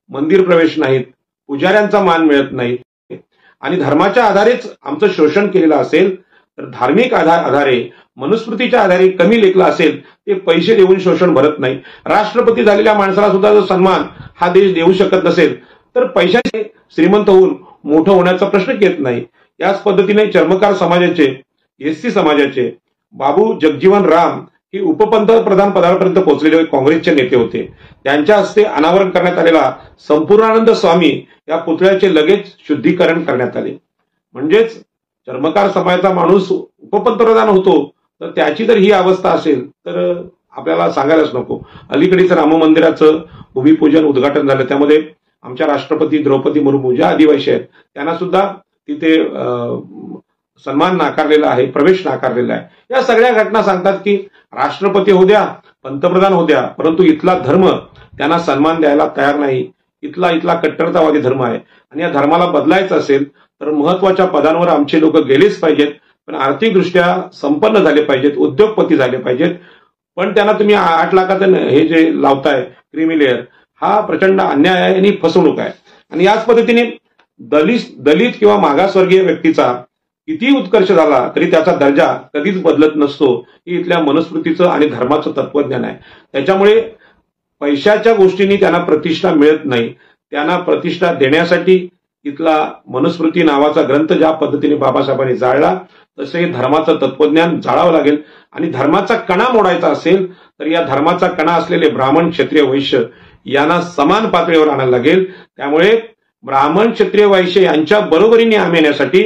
मंदिर प्रवेश नाहीत, पुजाऱ्यांचा मान मिळत नाही आणि धर्माच्या आधारेच आमचं शोषण केलेलं असेल तर धार्मिक आधारे मनुस्मृतीच्या आधारे कमी लेखला असेल ते पैसे देऊन शोषण भरत नाही. राष्ट्रपती झालेल्या माणसाला सुद्धा जर सन्मान हा देश देऊ शकत नसेल तर पैशाने श्रीमंत होऊन मोठं होण्याचा प्रश्न येत नाही. याच पद्धतीने चर्मकार समाजाचे, एससी समाजाचे बाबू जगजीवन राम हे उपपंतप्रधान पदापर्यंत पोहोचलेले काँग्रेसचे नेते होते. त्यांच्या हस्ते अनावरण करण्यात आलेला संपूर्णानंद स्वामी या पुतळ्याचे लगेच शुद्धीकरण करण्यात आले. म्हणजेच चर्मकार समाजाचा माणूस उपपंतप्रधान होतो तर त्याची जर ही अवस्था असेल तर आपल्याला सांगायलाच नको. अलीकडेच राम मंदिराचं भूमिपूजन उद्घाटन झालं, त्यामध्ये आमच्या राष्ट्रपती द्रौपदी मुर्मू ज्या आदिवासी आहेत त्यांना सुद्धा तिथे सन्मान नाकारलेला आहे, प्रवेश नाकारलेला आहे. या सगळ्या घटना सांगतात की राष्ट्रपती होऊ द्या, पंतप्रधान होऊ द्या, परंतु इथला धर्म त्यांना सन्मान द्यायला तयार नाही. इथला कट्टरतावादी धर्म आहे आणि या धर्माला बदलायचं असेल तर महत्वाच्या पदांवर आमचे लोक गेलेच पाहिजेत, पण आर्थिकदृष्ट्या संपन्न झाले पाहिजेत, उद्योगपती झाले पाहिजेत. पण त्यांना तुम्ही 8 लाखाचं हे जे लावताय क्रीमी लेअर, हा प्रचंड अन्याय आहे आणि फसवणूक आहे. आणि याच पद्धतीने दलित किंवा मागासवर्गीय व्यक्तीचा किती उत्कर्ष झाला तरी त्याचा दर्जा कधीच बदलत नसतो. ही इथल्या मनुस्मृतीचं आणि धर्माचं तत्वज्ञान आहे. त्याच्यामुळे पैशाच्या गोष्टींनी त्यांना प्रतिष्ठा मिळत नाही. त्यांना प्रतिष्ठा देण्यासाठी इथला मनुस्मृती नावाचा ग्रंथ ज्या पद्धतीने बाबासाहेबांनी जाळला तसे धर्माचं तत्वज्ञान जाळावं लागेल. आणि धर्माचा कणा मोडायचा असेल तर या धर्माचा कणा असलेले ब्राह्मण, क्षत्रिय, वैश्य यांना समान पातळीवर आणायला लागेल. त्यामुळे ब्राह्मण, क्षत्रिय, वैश्य यांच्या बरोबरीने आम्ही येण्यासाठी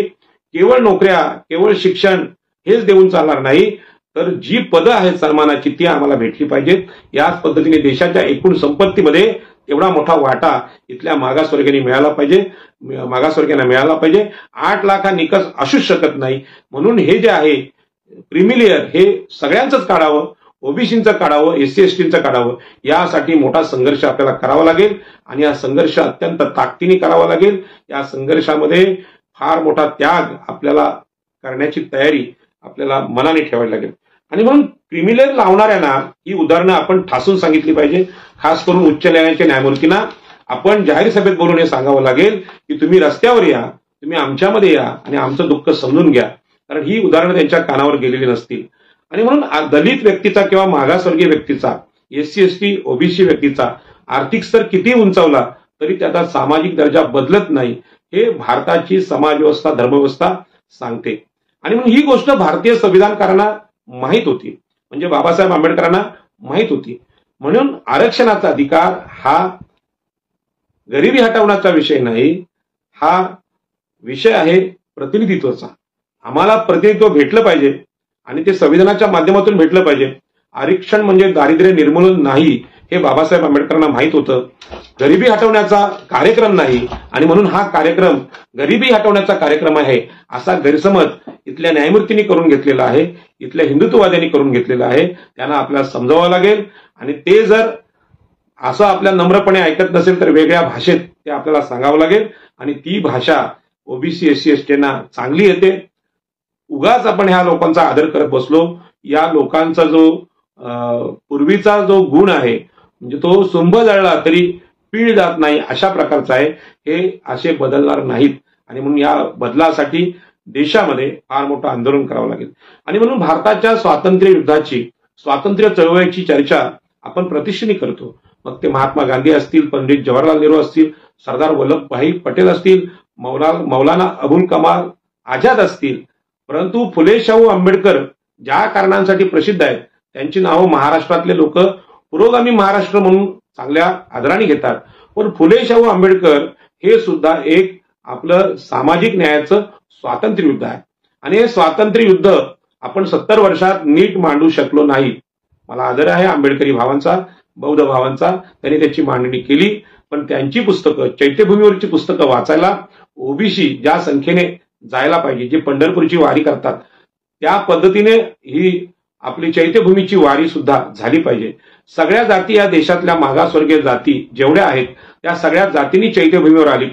केवळ नोकऱ्या, केवळ शिक्षण हेच देऊन चालणार नाही, तर जी पदं आहेत सन्मानाची ती आम्हाला भेटली पाहिजेत. याच पद्धतीने देशाच्या एकूण संपत्तीमध्ये एवढा मोठा वाटा इथल्या मागासवर्गीयांना मिळाला पाहिजे. 8 लाख हा निकष असूच शकत नाही. म्हणून हे जे आहे क्रीमिलेअर हे सगळ्यांचंच काढावं, ओबीसीचं काढावं, एससी एसटीचं काढावं. यासाठी मोठा संघर्ष आपल्याला करावा लागेल आणि हा संघर्ष अत्यंत ताकदीने करावा लागेल. या संघर्षामध्ये फार मोठा त्याग आपल्याला करण्याची तयारी आपल्याला मनाने ठेवायला लागेल. आणि म्हणून क्रिमिलेअर लावणाऱ्यांना ही उदाहरणं आपण ठासून सांगितली पाहिजे. खास करून उच्च न्यायालयाच्या न्यायमूर्तींना आपण जाहीर सभेत बोलून हे सांगावं लागेल की तुम्ही रस्त्यावर या, तुम्ही आमच्यामध्ये या आणि आमचं दुःख समजून घ्या, कारण ही उदाहरणं त्यांच्या कानावर गेलेली नसतील. आणि म्हणून दलित व्यक्तीचा किंवा मागासवर्गीय व्यक्तीचा, एससी एसटी ओबीसी व्यक्तीचा आर्थिक स्तर किती उंचावला तरी त्याचा सामाजिक दर्जा बदलत नाही, हे भारताची समाजव्यवस्था, धर्मव्यवस्था सांगते. आणि म्हणून ही गोष्ट भारतीय संविधानकारांना माहीत होती, म्हणजे बाबासाहेब आंबेडकरांना माहीत होती. म्हणून आरक्षणाचा अधिकार हा गरिबी हटवण्याचा विषय नाही, हा विषय आहे प्रतिनिधित्वाचा. आम्हाला प्रतिनिधित्व भेटलं पाहिजे आणि ते संविधानाच्या माध्यमातून भेटलं पाहिजे. आरक्षण म्हणजे दारिद्र्य निर्मूलन नाही हे बाबासाहेब आंबेडकरांना माहीत होतं. गरिबी हटवण्याचा कार्यक्रम नाही आणि म्हणून हा कार्यक्रम गरिबी हटवण्याचा कार्यक्रम आहे असा गैरसमज इथल्या न्यायमूर्तींनी करून घेतलेला आहे, इथल्या हिंदुत्ववाद्यांनी करून घेतलेला आहे. त्यांना आपल्याला समजावावं लागेल आणि ते जर असं आपल्या नम्रपणे ऐकत नसेल तर वेगळ्या भाषेत ते आपल्याला सांगावं लागेल. आणि ती भाषा ओबीसी एससी एसटींना चांगली येते. उगाच आपण ह्या लोकांचा आदर करत बसलो, या लोकांचा जो पूर्वीचा जो गुण आहे म्हणजे तो सुंभ जळला तरी पीळ जात नाही अशा प्रकारचा आहे, हे असे बदलणार नाहीत. आणि म्हणून या बदलासाठी देशामध्ये फार मोठं आंदोलन करावं लागेल. आणि म्हणून भारताच्या स्वातंत्र्य युद्धाची, स्वातंत्र्य चळवळीची चर्चा आपण प्रतिष्ठेने करतो. मग ते महात्मा गांधी असतील, पंडित जवाहरलाल नेहरू असतील, सरदार वल्लभभाई पटेल असतील, मौलाना अबुल कमाल आझाद असतील. परंतु फुले शाहू आंबेडकर ज्या कारणांसाठी प्रसिद्ध आहेत त्यांची नावं महाराष्ट्रातले लोक पुरोगामी महाराष्ट्र म्हणून चांगल्या आदराने घेतात. पण फुले शाहू आंबेडकर हे सुद्धा एक आपलं सामाजिक न्यायाचं स्वातंत्र्य युद्ध आहे आणि हे स्वातंत्र्य युद्ध आपण 70 वर्षात नीट मांडू शकलो नाही. मला आदर आहे आंबेडकरी भावांचा, बौद्ध भावांचा, त्यांनी त्याची मांडणी केली. पण त्यांची पुस्तकं, चैत्यभूमीवरची पुस्तकं वाचायला ओबीसी ज्या संख्येने जायला पाहिजे, जे पंढरपूरची वारी करतात त्या पद्धतीने ही आपली चैत्यभूमीची वारी सुद्धा झाली पाहिजे. सगळ्या जाती या देशातल्या मागासवर्गीय जाती जेवढ्या आहेत त्या सगळ्या जातींनी चैत्यभूमीवर आले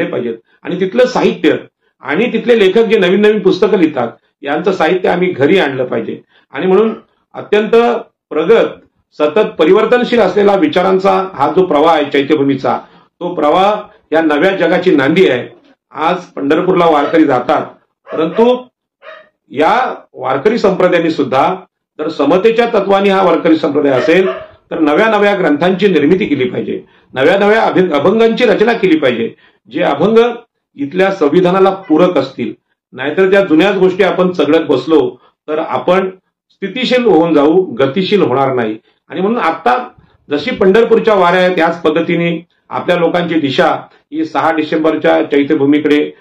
पाहिजेत आणि तिथलं साहित्य आणि तिथले लेखक जे नवीन नवीन पुस्तकं लिहितात यांचं साहित्य आम्ही घरी आणलं पाहिजे. आणि म्हणून अत्यंत प्रगत, सतत परिवर्तनशील असलेला विचारांचा हा जो प्रवाह आहे चैत्यभूमीचा, तो प्रवाह या नव्या जगाची नांदी आहे. आज पंढरपूरला वारकरी जातात, परंतु या वारकरी संप्रदायाने सुद्धा जर समतेच्या तत्वाने हा वारकरी संप्रदाय असेल तर नव्या नव्या ग्रंथांची निर्मिती केली पाहिजे, नव्या नव्या अभंगांची रचना केली पाहिजे, जे अभंग इथल्या संविधानाला पूरक असतील. नाहीतर त्या जुन्याच गोष्टी आपण चगळत बसलो तर आपण स्थितिशील होऊन जाऊ, गतिशील होणार नाही. आणि म्हणून आता जशी पंढरपूरच्या वाऱ्या आहेत त्याच पद्धतीने आपल्या लोकांची दिशा ही 6 डिसेंबरच्या चैत्यभूमीकडे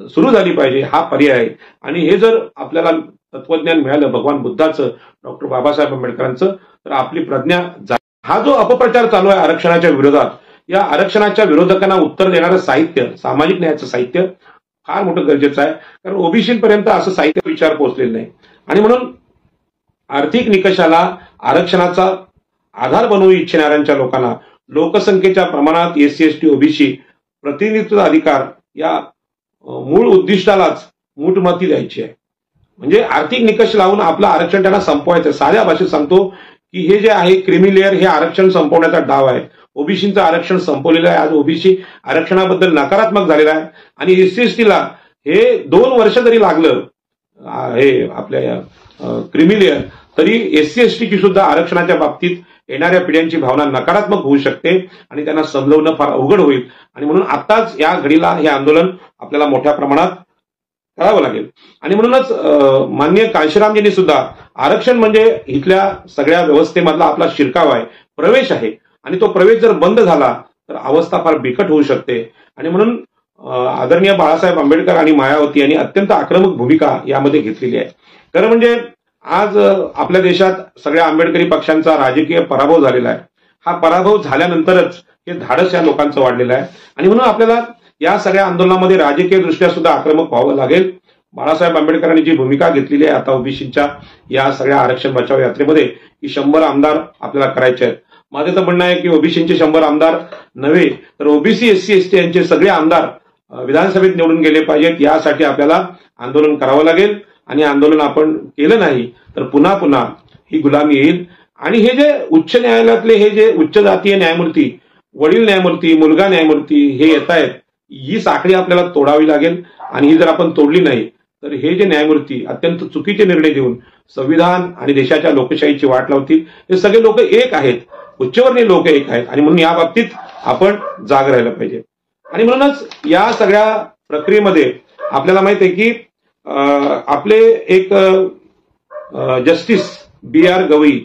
सुरू झाली पाहिजे, हा पर्याय आहे. आणि हे जर आपल्याला तत्वज्ञान मिळालं भगवान बुद्धाचं, डॉक्टर बाबासाहेब आंबेडकरांचं, तर आपली प्रज्ञा हा जो अपप्रचार चालू आहे आरक्षणाच्या विरोधात, या आरक्षणाच्या विरोधकांना उत्तर देणारं साहित्य, सामाजिक न्यायाचं साहित्य फार मोठं गरजेचं आहे. कारण ओबीसीपर्यंत असं साहित्य विचार पोहोचलेलं नाही. आणि म्हणून आर्थिक निकषाला आरक्षणाचा आधार बनवू इच्छिणाऱ्यांच्या लोकांना लोकसंख्येच्या प्रमाणात एससी एसटी ओबीसी प्रतिनिधित्व अधिकार या मूळ उद्दिष्टालाच मूठमती द्यायची आहे. म्हणजे आर्थिक निकष लावून आपलं आरक्षण त्यांना संपवायचं. साध्या भाषेत सांगतो की हे जे आहे क्रिमी लेअर, हे आरक्षण संपवण्याचा डाव आहे. ओबीसीचं आरक्षण संपवलेलं आहे. आज ओबीसी आरक्षणाबद्दल नकारात्मक झालेला आहे आणि एससी एसटीला हे 2 वर्ष जरी लागलं हे आपल्या क्रिमी लेअर, तरी एससी एसटीची सुद्धा आरक्षणाच्या बाबतीत येणाऱ्या पिढ्यांची भावना नकारात्मक होऊ शकते आणि त्यांना समजवणं फार अवघड होईल. आणि म्हणून आताच या घडीला हे आंदोलन आपल्याला मोठ्या प्रमाणात करावं लागेल. आणि म्हणूनच माननीय कांशीरामजींनी सुद्धा आरक्षण म्हणजे इथल्या सगळ्या व्यवस्थेमधला आपला शिरकाव आहे, प्रवेश आहे, आणि तो प्रवेश जर बंद झाला तर अवस्था फार बिकट होऊ शकते. आणि म्हणून आदरणीय बाळासाहेब आंबेडकर आणि मायावती यांनी अत्यंत आक्रमक भूमिका यामध्ये घेतलेली आहे. खरं म्हणजे आज आपल्या देशात सगळ्या आंबेडकरी पक्षांचा राजकीय पराभव झालेला आहे. हा पराभव झाल्यानंतरच हे धाडस या लोकांचं वाढलेलं आहे. आणि म्हणून आपल्याला या सगळ्या आंदोलनामध्ये राजकीय दृष्ट्या सुद्धा आक्रमक व्हावं लागेल. बाळासाहेब आंबेडकरांनी जी भूमिका घेतलेली आहे आता ओबीसीच्या या सगळ्या आरक्षण बचाव यात्रेमध्ये की 100 आमदार आपल्याला करायचे आहेत. माझं तर म्हणणं आहे की ओबीसीचे 100 आमदार नव्हे तर ओबीसी एससी एसटी यांचे सगळे आमदार विधानसभेत निवडून गेले पाहिजेत. यासाठी आपल्याला आंदोलन करावं लागेल. आणि आंदोलन आपण केलं नाही तर पुन्हा पुन्हा ही गुलामी येईल. आणि हे जे उच्च न्यायालयातले हे जे उच्च जातीय न्यायमूर्ती, वडील न्यायमूर्ती, मुलगा न्यायमूर्ती हे येत आहेत, ही साखळी आपल्याला तोडावी लागेल. आणि ही जर आपण तोडली नाही तर हे जे न्यायमूर्ती अत्यंत चुकीचे निर्णय देऊन संविधान आणि देशाच्या लोकशाहीची वाट लावतील. हे सगळे लोक एक आहेत, उच्चवर्णीय लोक एक आहेत. आणि म्हणून या बाबतीत आपण जाग राहायला पाहिजे. आणि म्हणूनच या सगळ्या प्रक्रियेमध्ये आपल्याला माहित आहे की आपले एक जस्टिस BR गवई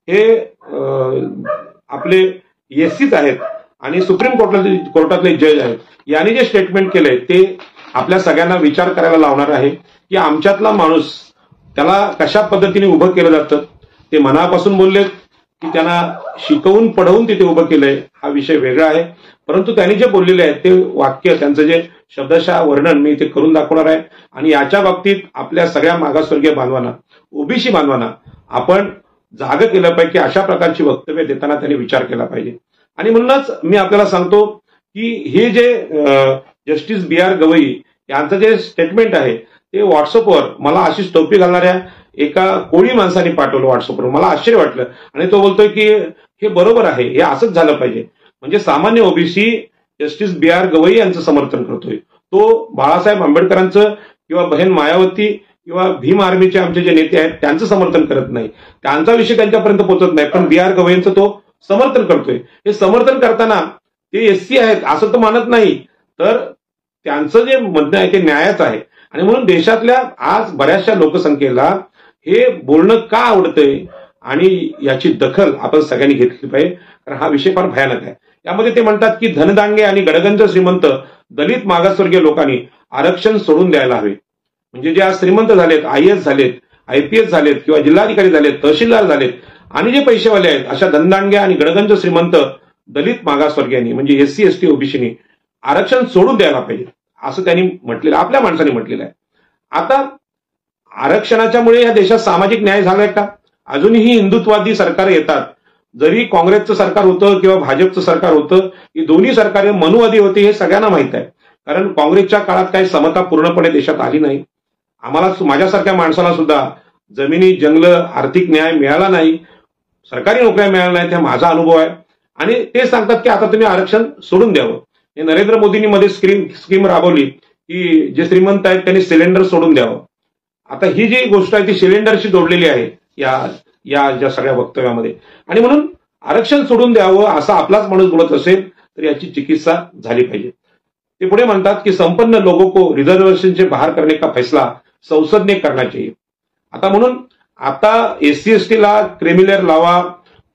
हे आपले एससीच आहेत आणि सुप्रीम कोर्टातले जज आहेत. यांनी जे स्टेटमेंट केलंय ते आपल्या सगळ्यांना विचार करायला लावणार आहे की आमच्यातला माणूस त्याला कशा पद्धतीने उभं केलं जातं. ते मनापासून बोललेत की त्यांना शिकवून पढवून तिथे उभं केलंय, हा विषय वेगळा आहे. परंतु त्यांनी जे बोललेले आहे ते वाक्य, त्यांचं जे शब्दशः वर्णन मी इथे करून दाखवणार आहे. आणि याच्या बाबतीत आपल्या सगळ्या मागासवर्गीय बांधवांना, ओबीसी बांधवांना आपण जाग केलं पाहिजे की अशा प्रकारची वक्तव्य देताना त्यांनी विचार केला पाहिजे. आणि म्हणूनच मी आपल्याला सांगतो की हे जे जस्टिस BR गवई यांचं जे स्टेटमेंट आहे ते व्हॉट्सअपवर मला अशीच टोपी घालणाऱ्या एका कोळी माणसाने पाठवलं व्हॉट्सअपवर. मला आश्चर्य वाटलं. आणि तो बोलतोय की हे बरोबर आहे, हे असंच झालं पाहिजे. म्हणजे सामान्य ओबीसी जस्टिस BR गवई यांचं समर्थन करतोय, तो बाळासाहेब आंबेडकरांचं किंवा बहीण मायावती किंवा भीम आर्मीचे आमचे जे नेते आहेत त्यांचं समर्थन करत नाही. त्यांचा विषय त्यांच्यापर्यंत पोहोचत नाही, पण BR गवईंचं तो समर्थन करतोय. हे समर्थन करताना ते एससी आहेत असं तो मानत नाही, तर त्यांचं जे म्हणणं आहे ते न्यायाचं आहे. आणि म्हणून देशातल्या आज बऱ्याचशा लोकसंख्येला हे बोलणं का आवडतंय आणि याची दखल आपण सगळ्यांनी घेतली पाहिजे. कारण हा विषय फार भयानक आहे. यामध्ये ते म्हणतात की धनदांडगे आणि गडगंज श्रीमंत दलित मागासवर्गीय लोकांनी आरक्षण सोडून द्यायला हवे. म्हणजे जे आज श्रीमंत झालेत, IAS झालेत, IPS झालेत किंवा जिल्हाधिकारी झालेत, तहसीलदार झालेत आणि जे पैसेवाले आहेत अशा धनदांडगे आणि गडगंज श्रीमंत दलित मागासवर्गीयांनी म्हणजे SC ST OBCनी आरक्षण सोडून द्यायला पाहिजे असं त्यांनी म्हटलेलं, आपल्या माणसाने म्हटलेलं आहे. आता आरक्षणाच्यामुळे या देशात सामाजिक न्याय झालाय का? अजूनही हिंदुत्ववादी सरकार येतात. जरी काँग्रेसचं सरकार होतं किंवा भाजपचं सरकार होतं, ही दोन्ही सरकारे मनुवादी होती हे सगळ्यांना माहित आहे. कारण काँग्रेसच्या काळात काही समता पूर्णपणे देशात आली नाही. आम्हाला, माझ्यासारख्या माणसाला सुद्धा जमिनी, जंगलं, आर्थिक न्याय मिळाला नाही, सरकारी नोकऱ्या मिळाल्या नाहीत, हा माझा अनुभव आहे. आणि ते सांगतात की आता तुम्ही आरक्षण सोडून द्यावं. नरेंद्र मोदींनी मध्ये स्कीम राबवली की जे श्रीमंत आहेत त्यांनी सिलेंडर सोडून द्यावं. आता ही जी गोष्ट आहे ती सिलेंडरशी जोडलेली आहे या ज्या सगळ्या वक्तव्यामध्ये. आणि म्हणून आरक्षण सोडून द्यावं असं आपलाच माणूस बोलत असेल तर याची चिकित्सा झाली पाहिजे. ते पुढे म्हणतात की संपन्न लोगों को रिजर्वेशन से बाहर करने का फैसला संसद ने करना चाहिए. आता म्हणून आता SC ST ला क्रिमिलेअर लावा,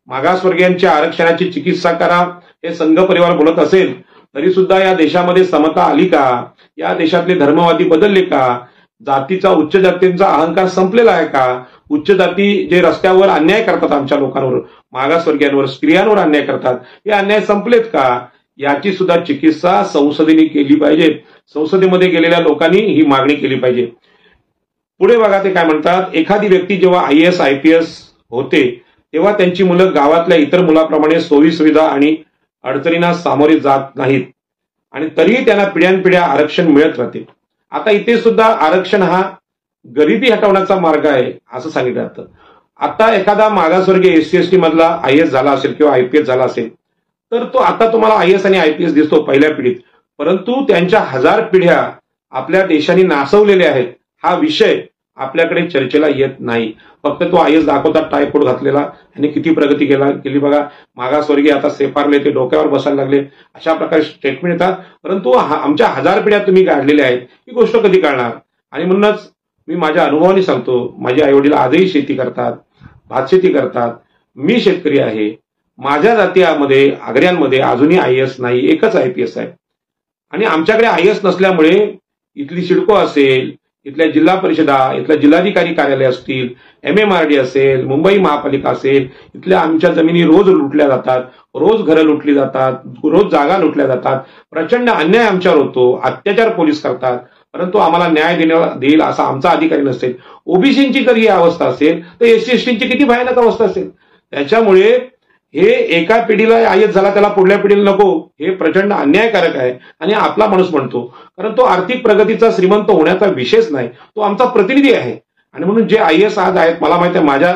मागासवर्गीयांच्या आरक्षणाची चिकित्सा करा, हे संघ परिवार बोलत असेल तरी सुद्धा या देशामध्ये समता आली का? या देशातले धर्मवादी बदलले का? जातीचा, उच्च जातींचा अहंकार संपलेला आहे का? उच्च जाती जे रस्त्यावर अन्याय करतात आमच्या लोकांवर, मागासवर्गीयांवर, स्त्रियांवर अन्याय करतात, हे अन्याय संपलेत का? याची सुद्धा चिकित्सा संसदेने केली पाहिजे. संसदेमध्ये गेलेल्या लोकांनी ही मागणी केली पाहिजे. पुढे बघा ते काय म्हणतात, एखादी व्यक्ती जेव्हा IAS IPS होते तेव्हा त्यांची मुलं गावातल्या इतर मुलाप्रमाणे सोयी सुविधा आणि अडचणींना सामोरे जात नाहीत आणि तरीही त्यांना पिढ्यानपिढ्या आरक्षण मिळत राहते. आता इथे सुद्धा आरक्षण हा गरिबी हटवण्याचा मार्ग आहे असं सांगितलं जातं. आता एखादा मागासवर्गीय SC ST मधला IAS झाला असेल किंवा IPS झाला असेल तर तो आता तुम्हाला IAS आणि IPS दिसतो पहिल्या पिढीत, परंतु त्यांच्या 1000 पिढ्या आपल्या देशाने नासवलेल्या आहेत. हा विषय आपल्याकडे चर्चेला येत नाही. फक्त तो IAS दाखवतात टायकोट घातलेला, आणि किती प्रगती केली बघा, मागासवर्गीय आता सेफारले, ते डोक्यावर बसायला लागले, अशा प्रकारे स्टेटमेंट येतात. परंतु आमच्या 1000 पिढ्या तुम्ही काढलेल्या आहेत, ही गोष्ट कधी काढणार? आणि म्हणूनच मी माझ्या अनुभवाने सांगतो, माझे आईवडील आजही शेती करतात, भातशेती करतात, मी शेतकरी आहे. माझ्या जातीमध्ये आग्र्यांमध्ये अजूनही IAS नाही, एकच IPS आहे. आणि आमच्याकडे IAS नसल्यामुळे इथली सिडको असेल, इथल्या जिल्हा परिषदा, इथल्या जिल्हाधिकारी कार्यालय असतील, MMRD असेल, मुंबई महापालिका असेल, इथल्या आमच्या जमिनी रोज लुटल्या जातात, रोज घरं लुटली जातात, रोज जागा लुटल्या जातात, प्रचंड अन्याय आमच्यावर होतो, अत्याचार पोलीस करतात, परंतु आम्हाला न्याय देईल असा आमचा अधिकारी नसेल. OBCची जर ही अवस्था असेल तर SC STची किती भयानक अवस्था असेल. त्याच्यामुळे हे एका पिढीला IAS झाला त्याला पुढल्या पिढीला नको, हे प्रचंड अन्यायकारक आहे आणि आपला माणूस म्हणतो. कारण तो आर्थिक प्रगतीचा, श्रीमंत होण्याचा विषयच नाही, तो आमचा प्रतिनिधी आहे. आणि म्हणून जे IAS आज आहेत, मला माहिती आहे माझ्या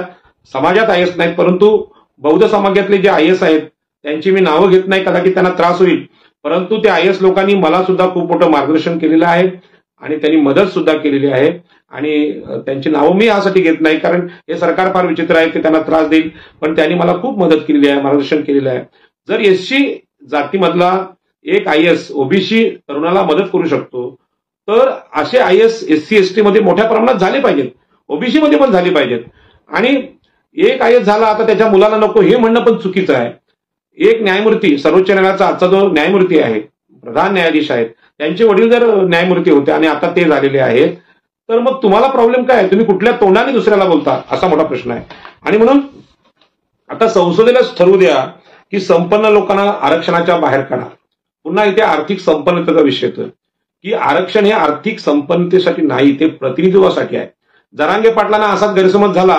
समाजात IAS नाहीत, परंतु बौद्ध समाजातले जे IAS आहेत त्यांची मी नावं घेत नाही, कदाचित त्यांना त्रास होईल, परंतु ते IAS लोकांनी मला सुद्धा खूप मोठं मार्गदर्शन केलेलं आहे आणि त्यांनी मदत सुद्धा केलेली आहे. आणि त्यांची नावं मी यासाठी घेत नाही कारण हे सरकार फार विचित्र आहे, ते त्यांना त्रास देईल, पण त्यांनी मला खूप मदत केलेली आहे, मार्गदर्शन केलेलं आहे. जर SC जातीमधला एक IAS OBC तरुणाला मदत करू शकतो तर असे IAS SC ST मध्ये मोठ्या प्रमाणात झाले पाहिजेत, OBC मध्ये पण झाले पाहिजेत. आणि एक IAS झाला आता त्याच्या मुलाला नको हे म्हणणं पण चुकीचं आहे. एक न्यायमूर्ती, सर्वोच्च न्यायालयाचा आजचा जो न्यायमूर्ती आहे, प्रधान न्यायाधीश आहेत, त्यांचे वडील जर न्यायमूर्ती होते आणि आता ते झालेले आहेत, तर मग तुम्हाला प्रॉब्लेम काय? तुम्ही कुठल्या तोंडाने दुसऱ्याला बोलता, असा मोठा प्रश्न आहे. आणि म्हणून आता संसदेलाच ठरवू द्या की संपन्न लोकांना आरक्षणाच्या बाहेर काढा. पुन्हा इथे आर्थिक संपन्नतेचा विषय येतो की आरक्षण हे आर्थिक संपन्नतेसाठी नाही, ते प्रतिनिधित्वासाठी आहे. जरांगे पाटलांना असाच गैरसमज झाला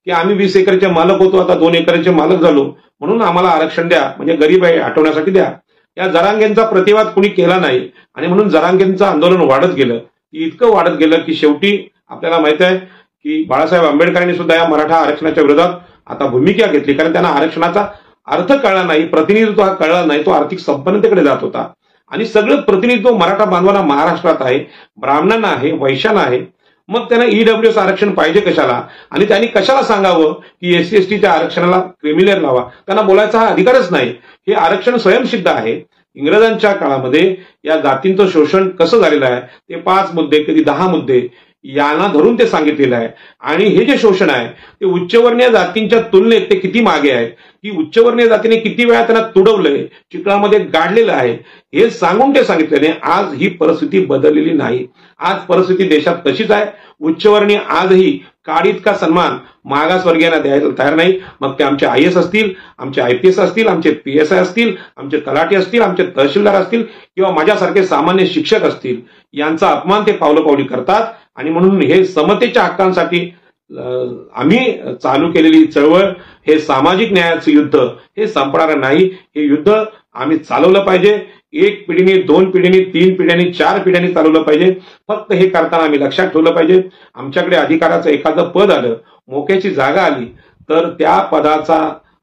की आम्ही 20 एकरचे मालक होतो, आता 2 एकरचे मालक झालो, म्हणून आम्हाला आरक्षण द्या, म्हणजे गरीब आहे हटवण्यासाठी द्या. या जरांगेंचा प्रतिवाद कुणी केला नाही आणि म्हणून जरांगेंचं आंदोलन वाढत गेलं, इतकं वाढत गेलं की शेवटी आपल्याला माहित आहे की बाळासाहेब आंबेडकरांनी सुद्धा या मराठा आरक्षणाच्या विरोधात आता भूमिका घेतली, कारण त्यांना आरक्षणाचा अर्थ कळला नाही, प्रतिनिधित्व हा कळला नाही, तो आर्थिक संपन्नतेकडे जात होता. आणि सगळं प्रतिनिधित्व मराठा बांधवांना महाराष्ट्रात आहे, ब्राह्मणांना आहे, वैश्यांना आहे. मग त्यांना EWS आरक्षण पाहिजे कशाला? आणि त्यांनी कशाला सांगावं की SC STच्या आरक्षणाला क्रिमिलेअर लावा? त्यांना बोलायचा हा अधिकारच नाही. हे आरक्षण स्वयंसिद्ध आहे. इंग्रजांच्या काळामध्ये या जातींचं शोषण कसं झालेलं आहे ते 5 मुद्दे, कधी 10 मुद्दे यांना धरून ते सांगितलेलं आहे. आणि हे जे शोषण आहे ते उच्चवर्णीय जातींच्या तुलनेत ते किती मागे आहे, की उच्चवर्णीय जातीने किती वेळा त्यांना तुडवलंय, चिखलामध्ये गाडलेलं आहे, हे सांगून ते सांगितल्याने आज ही परिस्थिती बदललेली नाही. आज परिस्थिती देशात तशीच आहे. उच्चवर्णीय आजही काड इतका सन्मान मागासवर्गीयांना द्यायला तयार नाही. मग ते आमचे IAS असतील, आमचे IPS असतील, आमचे PSI असतील, आमचे तलाठी असतील, आमचे तहसीलदार असतील किंवा माझ्यासारखे सामान्य शिक्षक असतील, यांचा अपमान ते पावलोपावली करतात. आणि म्हणून हे समतेच्या हक्कांसाठी आम्ही चालू केलेली चळवळ, हे सामाजिक न्यायाचं युद्ध हे संपणार नाही. हे युद्ध आम्ही चालवलं पाहिजे. 1 पिढीने, 2 पिढीने, 3 पिढ्यांनी, 4 पिढ्यांनी चालवलं पाहिजे. फक्त हे करताना आम्ही लक्षात ठेवलं पाहिजे, आमच्याकडे अधिकाराचं एखादं पद आलं, मोक्याची जागा आली, तर त्या पदाचा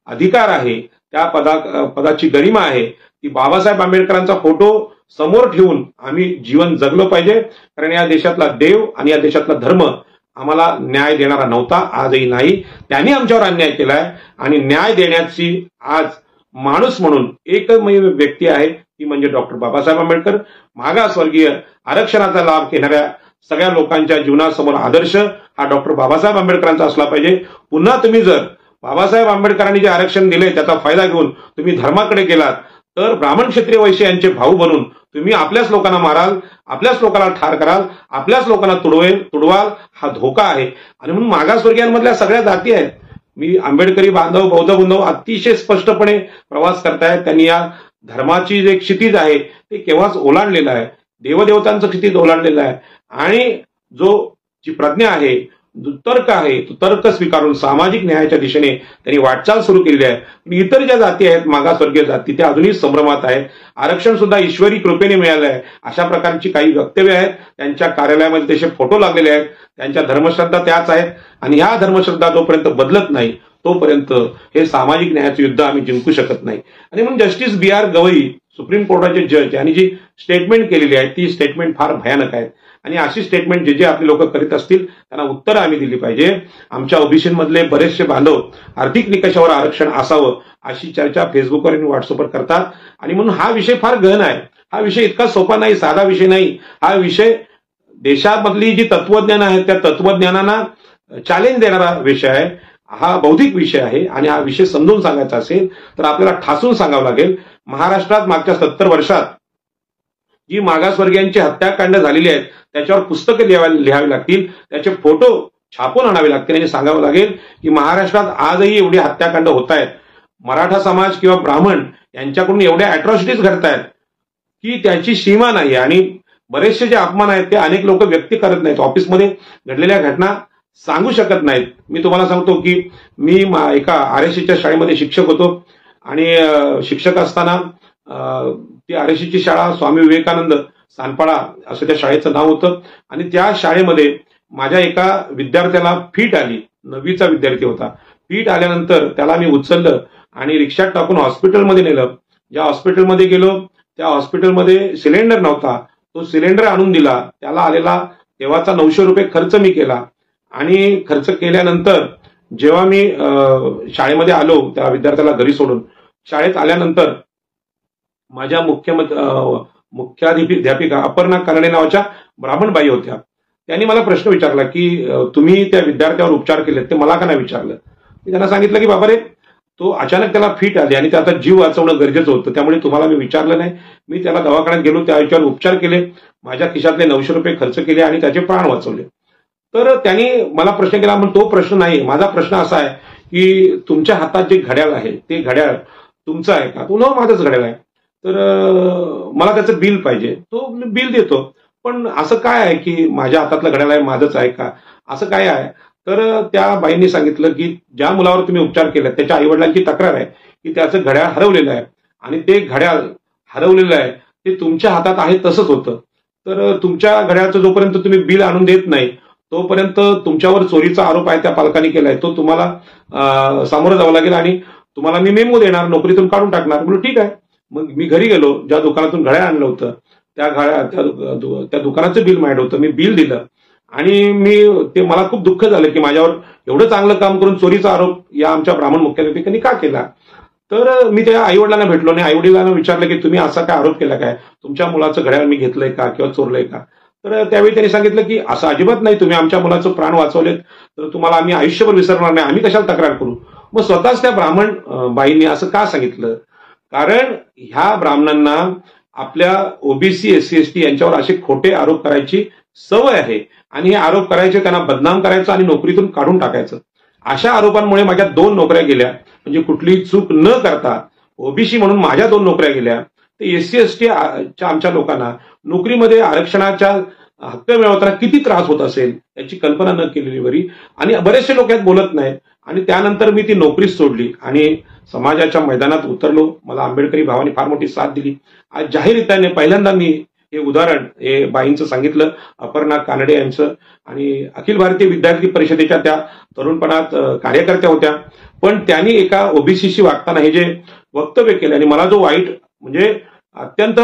अधिकार आहे, त्या पदाची गरिमा आहे, ती बाबासाहेब आंबेडकरांचा फोटो समोर ठेवून आम्ही जीवन जगलो पाहिजे. कारण या देशातला देव आणि या देशातला धर्म आम्हाला न्याय देणारा नव्हता, आजही नाही. त्यांनी आमच्यावर अन्याय केलाय आणि न्याय देण्याची आज माणूस म्हणून एकमेव व्यक्ती आहे, ती म्हणजे डॉक्टर बाबासाहेब आंबेडकर. मागासवर्गीय आरक्षणाचा लाभ घेणाऱ्या सगळ्या लोकांच्या जीवनासमोर आदर्श हा डॉक्टर बाबासाहेब आंबेडकरांचा असला पाहिजे. पुन्हा तुम्ही जर बाबासाहेब आंबेडकरांनी जे आरक्षण दिले त्याचा फायदा घेऊन तुम्ही धर्माकडे गेलात, तर ब्राह्मण क्षत्रिय वैश्य यांचे भाऊ बनून तुम्ही आपल्याच लोकांना माराल, आपल्याच लोकांना ठार कराल, आपल्याच लोकांना तुडवाल. हा धोका आहे. आणि म्हणून मागासवर्गीयांमधल्या सगळ्या जाती आहेत. मी आंबेडकरी बांधव, बौद्ध बांधव अतिशय स्पष्टपणे प्रवास करतायत. त्यांनी या धर्माची जे क्षितिज आहे ते केव्हाच ओलांडलेलं आहे, देवदेवतांचं क्षितिज ओलांडलेलं आहे. आणि जी प्रज्ञा आहे, जो तर्क आहे, तो तर्क स्वीकारून सामाजिक न्यायाच्या दिशेने त्यांनी वाटचाल सुरू केलेली आहे. इतर ज्या जाती आहेत, मागासवर्गीय जाती, त्या अजूनही संभ्रमात आहेत. आरक्षण सुद्धा ईश्वरी कृपेने मिळालं आहे, अशा प्रकारची काही वक्तव्य आहेत. त्यांच्या कार्यालयामध्ये तसे फोटो लागलेले आहेत. त्यांच्या धर्मश्रद्धा त्याच आहेत. आणि ह्या धर्मश्रद्धा जोपर्यंत बदलत नाही तोपर्यंत हे सामाजिक न्यायाचं युद्ध आम्ही जिंकू शकत नाही. आणि म्हणून जस्टिस BR गवई, सुप्रीम कोर्टाचे जज, यांनी जी स्टेटमेंट केलेली आहे ती स्टेटमेंट फार भयानक आहे. आणि अशी स्टेटमेंट जे आपले लोक करीत असतील त्यांना उत्तर आम्ही दिली पाहिजे. आमच्या OBC मधले बरेचसे बांधव आर्थिक निकषावर आरक्षण असावं अशी चर्चा फेसबुकवर आणि व्हॉट्सअपवर करतात. आणि म्हणून हा विषय फार गहन आहे. हा विषय इतका सोपा नाही, साधा विषय नाही. हा विषय देशामधली जी तत्वज्ञान आहेत त्या तत्वज्ञानांना चॅलेंज देणारा विषय आहे. हा बौद्धिक विषय आहे. आणि हा विषय समजून सांगायचा असेल तर आपल्याला ठासून सांगावं लागेल. महाराष्ट्रात मागच्या 70 वर्षात जी मागासवर्गीयांची हत्याकांड झालेली आहेत त्याच्यावर पुस्तकं लिहावी लागतील, त्याचे फोटो छापून आणावे लागतील आणि सांगावं लागेल की महाराष्ट्रात आजही एवढी हत्याकांड होत आहेत. मराठा समाज किंवा ब्राह्मण यांच्याकडून एवढ्या अॅट्रॉसिटीज घडतायत की त्याची सीमा नाही. आणि बरेचसे जे अपमान आहेत ते अनेक लोक व्यक्त करत नाहीत, ऑफिसमध्ये घडलेल्या घटना सांगू शकत नाहीत. मी तुम्हाला सांगतो की मी एका RSCच्या शाळेमध्ये शिक्षक होतो. आणि शिक्षक असताना ती RSCची शाळा स्वामी विवेकानंद सानपाडा असं त्या शाळेचं नाव होतं. आणि त्या शाळेमध्ये माझ्या एका विद्यार्थ्याला फीट आली, 9वीचा विद्यार्थी होता. फीट आल्यानंतर त्याला मी उचललं आणि रिक्षात टाकून हॉस्पिटलमध्ये नेलं. ज्या हॉस्पिटलमध्ये गेलो त्या हॉस्पिटलमध्ये सिलेंडर नव्हता, तो सिलेंडर आणून दिला. त्याला आलेला तेव्हाचा 900 रुपये खर्च मी केला. आणि खर्च केल्यानंतर जेव्हा मी शाळेमध्ये आलो त्या विद्यार्थ्याला घरी सोडून, शाळेत आल्यानंतर माझ्या मुख्याध्यापिका अपर्णा कानडे नावाच्या ब्राह्मण बाई होत्या. त्यांनी मला प्रश्न विचारला की तुम्ही त्या विद्यार्थ्यावर उपचार केलेत, ते मला का नाही विचारलं. मी त्यांना सांगितलं की बाबा रे, तो अचानक त्याला फीट आली आणि त्याचा जीव वाचवणं गरजेचं होतं, त्यामुळे तुम्हाला मी विचारलं नाही. मी त्याला दवाखान्यात गेलो, त्या विचार उपचार केले, माझ्या खिशातले 900 रुपये खर्च केले आणि त्याचे प्राण वाचवले. तर त्यांनी मला प्रश्न केला, पण तो प्रश्न नाही. माझा प्रश्न असा आहे की तुमच्या हातात जे घड्याळ आहे ते घड्याळ तुमचं आहे का? तो माझंच घड्याळ आहे. तर मला त्याचं बिल पाहिजे. तो बिल देतो. पण असं काय आहे की माझ्या हातातलं घड्याळ आहे माझंच आहे का, असं काय आहे? तर त्या बाईंनी सांगितलं की ज्या मुलावर तुम्ही उपचार केले त्याच्या आईवडिलांची तक्रार आहे की त्याचं घड्याळ हरवलेलं आहे आणि ते घड्याळ हरवलेलं आहे ते तुमच्या हातात आहे तसंच होतं. तर तुमच्या घड्याळचं जोपर्यंत तुम्ही बिल आणून देत नाही तोपर्यंत तुमच्यावर चोरीचा आरोप आहे त्या पालकांनी केलाय तो तुम्हाला सामोरं जावं लागेल आणि तुम्हाला मी मेमो देणार, नोकरीतून काढून टाकणार. म्हणून ठीक आहे. मग मी घरी गेलो, ज्या दुकानातून घड्याळ आणलं होतं त्या दुकानाचं बिल माझ्याकडे होतं. मी बिल दिलं आणि मला खूप दुःख झालं की माझ्यावर एवढं चांगलं काम करून चोरीचा आरोप या आमच्या ब्राह्मण मुख्याध्यापिकांनी का केला. तर मी त्या आईवडिलांना भेटलो आणि आईवडिलांना विचारलं की तुम्ही असा काय आरोप केला काय, तुमच्या मुलाचं घड्याळ मी घेतलंय का किंवा चोरलंय का. तर त्यावेळी त्यांनी सांगितलं की असं अजिबात नाही, तुम्ही आमच्या मुलाचं प्राण वाचवलेत तर तुम्हाला आम्ही आयुष्यभर विसरणार नाही, आम्ही कशाला तक्रार करू. मग स्वतःच त्या ब्राह्मण बाईंनी असं का सांगितलं, कारण ह्या ब्राह्मणांना आपल्या OBC SC ST यांच्यावर असे खोटे आरोप करायची सवय आहे आणि हे आरोप करायचे, त्यांना बदनाम करायचं आणि नोकरीतून काढून टाकायचं. अशा आरोपांमुळे माझ्या 2 नोकऱ्या गेल्या, म्हणजे कुठलीही चूक न करता ओबीसी म्हणून माझ्या 2 नोकऱ्या गेल्या. तर एससी एसटी च्या आमच्या लोकांना नोकरीमध्ये आरक्षणाच्या हक्क मिळवताना किती त्रास होत असेल याची कल्पना न केलेली बरी. आणि बरेचसे लोक यात बोलत नाहीत. आणि त्यानंतर मी ती नोकरीच सोडली आणि समाजाच्या मैदानात उतरलो. मला आंबेडकरी भावाने फार मोठी साथ दिली. आज जाहीररित्याने पहिल्यांदा मी हे उदाहरण हे बाईंचं सांगितलं, अपर्णा कानडे यांचं. आणि अखिल भारतीय विद्यार्थी परिषदेच्या त्या तरुणपणात कार्यकर्त्या होत्या, पण त्यांनी एका ओबीसीशी वागताना हे जे वक्तव्य केलं आणि मला जो वाईट म्हणजे अत्यंत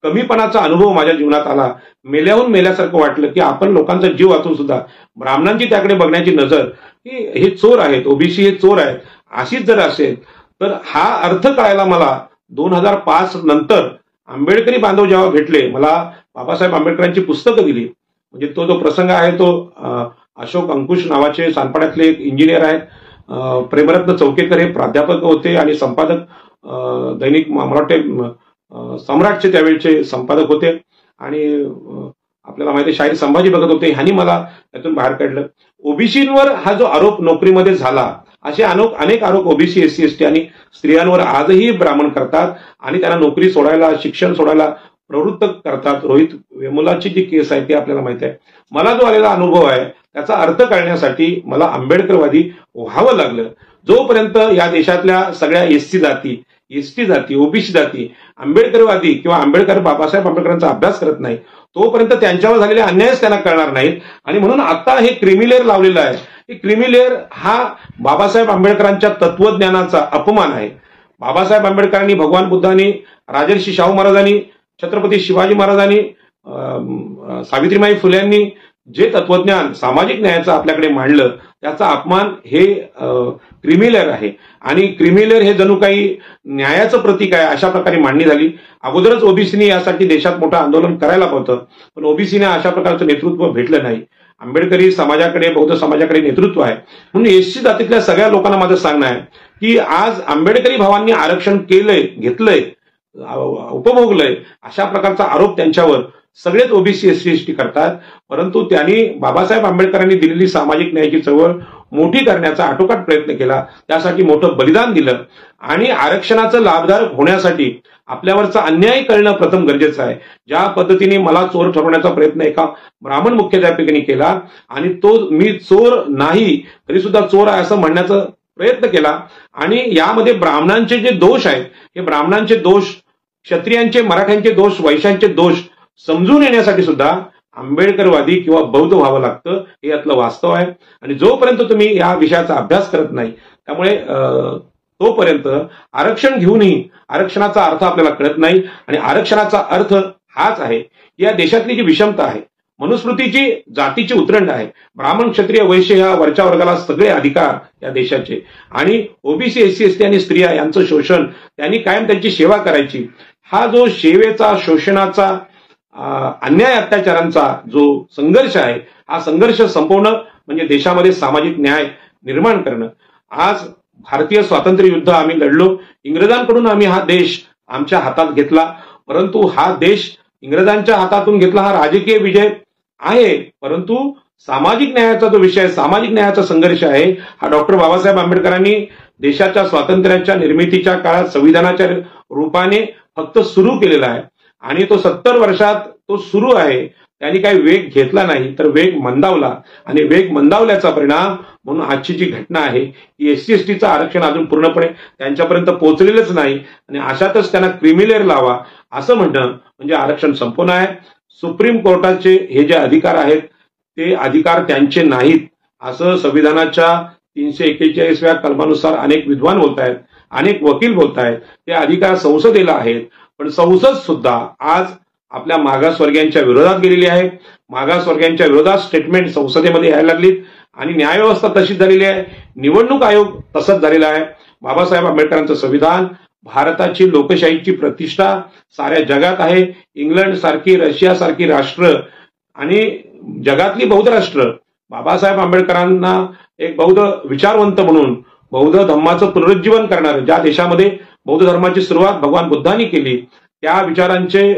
कमीपणाचा अनुभव माझ्या जीवनात आला. मेल्याहून मेल्यासारखं वाटलं की आपण लोकांचा जीव वाचून सुद्धा ब्राह्मणांची त्याकडे बघण्याची नजर की हे चोर आहेत, ओबीसी हे चोर आहेत, अशीच जर असेल तर हा अर्थ कळायला मला 2005 नंतर आंबेडकरी बांधव जेव्हा भेटले, मला बाबासाहेब आंबेडकरांची पुस्तकं दिली. म्हणजे तो जो प्रसंग आहे तो अशोक अंकुश नावाचे सानपाड्यातले एक इंजिनियर आहेत, प्रेमरत्न चौकेकर हे प्राध्यापक होते आणि संपादक दैनिक मला वाटते सम्राटचे त्यावेळचे संपादक होते. आणि आपल्याला माहिती शाहीर संभाजी भगत होते. ह्यांनी मला त्यातून बाहेर काढलं. ओबीसीवर हा जो आरोप नोकरीमध्ये झाला, असे अनेक आरोप ओबीसी एससी एसटी आणि स्त्रियांवर आजही ब्राह्मण करतात आणि त्यांना नोकरी सोडायला, शिक्षण सोडायला प्रवृत्त करतात. रोहित वेमुलाची जी केस आहे ती आपल्याला माहिती आहे. मला जो आलेला अनुभव आहे त्याचा अर्थ कळण्यासाठी मला आंबेडकरवादी व्हावं लागलं. जोपर्यंत या देशातल्या सगळ्या एससी जाती, एसटी जाती, ओबीसी जाती आंबेडकरवादी किंवा बाबासाहेब आंबेडकरांचा अभ्यास करत नाही, तोपर्यंत त्यांच्यावर झालेले अन्यायच त्यांना कळणार नाहीत. आणि म्हणून आता हे क्रिमिलेअर लावलेलं आहे. हे क्रिमिलेअर हा बाबासाहेब आंबेडकरांच्या तत्वज्ञानाचा अपमान आहे. बाबासाहेब आंबेडकरांनी, भगवान बुद्धांनी, राजर्षी शाहू महाराजांनी, छत्रपती शिवाजी महाराजांनी, सावित्रीबाई फुल्यांनी जे तत्वज्ञान सामाजिक न्यायाचं आपल्याकडे मांडलं त्याचा अपमान हे क्रिमिलेअर आहे. आणि क्रिमिलेअर हे जणू काही न्यायाचं प्रतीक आहे अशा प्रकारे मांडणी झाली. अगोदरच ओबीसीने यासाठी देशात मोठं आंदोलन करायला होतं, पण ओबीसीने अशा प्रकारचं नेतृत्व भेटलं नाही. आंबेडकरी समाजाकडे, बौद्ध समाजाकडे नेतृत्व आहे. म्हणून एससी जातीतल्या सगळ्या लोकांना माझं सांगणं आहे की आज आंबेडकरी भावांनी आरक्षण केलंय, घेतलंय, उपभोगलंय, अशा प्रकारचा आरोप त्यांच्यावर सगळेच ओबीसी एससी एसटी करतात. परंतु त्यांनी बाबासाहेब आंबेडकरांनी दिलेली सामाजिक न्यायाची चळवळ मोठी करण्याचा आटोकाट प्रयत्न केला, त्यासाठी मोठं बलिदान दिलं. आणि आरक्षणाचं लाभधारक होण्यासाठी आपल्यावरचा अन्याय कळणं प्रथम गरजेचं आहे. ज्या पद्धतीने मला चोर ठरवण्याचा प्रयत्न एका ब्राह्मण मुख्याध्यापकांनी केला आणि तो मी चोर नाही तरी सुद्धा चोर आहे असं म्हणण्याचा प्रयत्न केला. आणि यामध्ये ब्राह्मणांचे जे दोष आहेत, हे ब्राह्मणांचे दोष, क्षत्रियांचे, मराठ्यांचे दोष, वैश्यांचे दोष समजून येण्यासाठी सुद्धा आंबेडकरवादी किंवा बौद्ध व्हावं लागतं, हे यातलं वास्तव आहे. आणि जोपर्यंत तुम्ही या विषयाचा अभ्यास करत नाही, त्यामुळे तोपर्यंत आरक्षण घेऊनही आरक्षणाचा अर्थ आपल्याला कळत नाही. आणि आरक्षणाचा अर्थ हाच आहे की या देशातली जी विषमता आहे, मनुस्मृतीची, जातीची उतरंड आहे. ब्राह्मण, क्षत्रिय, वैश्य ह्या वरच्या वर्गाला सगळे अधिकार या देशाचे, आणि ओबीसी, एससी एसटी आणि स्त्रिया यांचं शोषण, त्यांनी कायम त्यांची सेवा करायची. हा जो सेवेचा, शोषणाचा, अन्याय अत्याचारांचा जो संघर्ष आहे, हा संघर्ष संपवणं म्हणजे देशामध्ये सामाजिक न्याय निर्माण करणं. आज भारतीय स्वातंत्र्य युद्ध आम्ही लढलो, इंग्रजांकडून आम्ही हा देश आमच्या हातात घेतला, परंतु हा देश इंग्रजांच्या हातातून घेतला हा राजकीय विजय आहे, परंतु सामाजिक न्यायाचा जो विषय, सामाजिक न्यायाचा संघर्ष आहे, हा डॉक्टर बाबासाहेब आंबेडकरांनी देशाच्या स्वातंत्र्याच्या निर्मितीच्या काळात संविधानाच्या रूपाने फक्त सुरू केलेला आहे. आणि तो 70 वर्षात तो सुरू आहे. त्यांनी काही वेग घेतला नाही, तर वेग मंदावला. आणि वेग मंदावल्याचा परिणाम म्हणून आजची जी घटना आहे की एससी एसटीचं आरक्षण अजून पूर्णपणे त्यांच्यापर्यंत पोहोचलेलंच नाही. आणि अशातच त्यांना क्रिमिलेअर लावा असं म्हणणं म्हणजे आरक्षण संपवणं आहे. सुप्रीम कोर्टाचे हे जे अधिकार आहेत ते अधिकार त्यांचे नाहीत असं संविधानाच्या 341व्या कलमानुसार अनेक विद्वान बोलत आहेत, अनेक वकील बोलत आहेत. ते अधिकार संसदेला आहेत, पण संसद सुद्धा आज आपल्या मागासवर्गीयांच्या विरोधात गेलेली आहे. मागासवर्गीयांच्या विरोधात स्टेटमेंट संसदेमध्ये यायला लागलीत आणि न्यायव्यवस्था तशीच झालेली आहे. निवडणूक आयोग तसंच झालेला आहे. बाबासाहेब आंबेडकरांचं संविधान, भारताची लोकशाहीची प्रतिष्ठा साऱ्या जगात आहे. इंग्लंड सारखी, रशिया सारखी राष्ट्र आणि जगातली बौद्ध राष्ट्र बाबासाहेब आंबेडकरांना एक बौद्ध विचारवंत म्हणून बौद्ध धर्माचं पुनरुज्जीवन करणारं, ज्या देशामध्ये बौद्ध धर्माची सुरुवात भगवान बुद्धांनी केली, त्या विचारांचे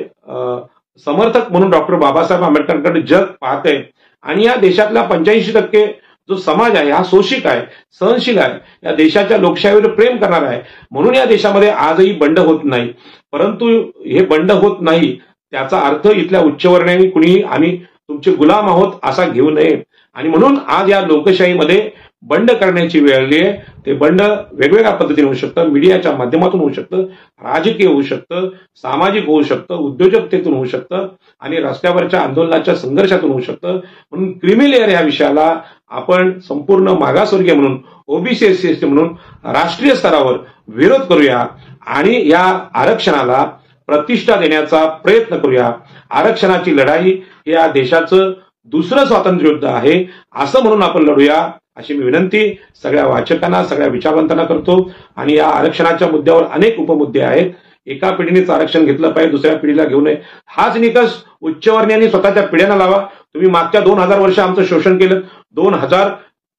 समर्थक म्हणून डॉक्टर बाबासाहेब आंबेडकरांकडे जग पाहतंय आणि या देशातला 85% जो समाज आहे हा शोषिक आहे, सहनशील आहे, या देशाच्या लोकशाहीवर प्रेम करणार आहे. म्हणून या देशामध्ये आजही बंड होत नाही. परंतु हे बंड होत नाही त्याचा अर्थ इथल्या उच्चवर्णीयांनी कुणीही आम्ही तुमचे गुलाम आहोत असा घेऊ नये. आणि म्हणून आज या लोकशाहीमध्ये बंड करण्याची वेळ आली आहे. ते बंड वेगवेगळ्या पद्धतीने होऊ शकतं, मीडियाच्या माध्यमातून होऊ शकतं, राजकीय होऊ शकतं, सामाजिक होऊ शकतं, उद्योजकतेतून होऊ शकतं आणि रस्त्यावरच्या आंदोलनाच्या संघर्षातून होऊ शकतं. म्हणून क्रिमी लेअर या विषयाला आपण संपूर्ण मागासवर्गीय म्हणून, ओबीसी एससी एसटी म्हणून राष्ट्रीय स्तरावर विरोध करूया आणि या आरक्षणाला प्रतिष्ठा देण्याचा प्रयत्न करूया. आरक्षणाची लढाई ही या देशाचं दुसरं स्वातंत्र्य युद्ध आहे असं म्हणून आपण लढूया अशी मी विनंती सगळ्या वाचकांना, सगळ्या विचारवंतांना करतो. आणि या आरक्षणाच्या मुद्द्यावर अनेक उपमुद्दे आहेत. एका पिढीनेच आरक्षण घेतलं पाहिजे, दुसऱ्या पिढीला घेऊ नये हाच निकष उच्चवर्णीयांनी स्वतःच्या पिढ्यांना लावा. तुम्ही मागच्या 2000 वर्ष आमचं शोषण केलं, 2000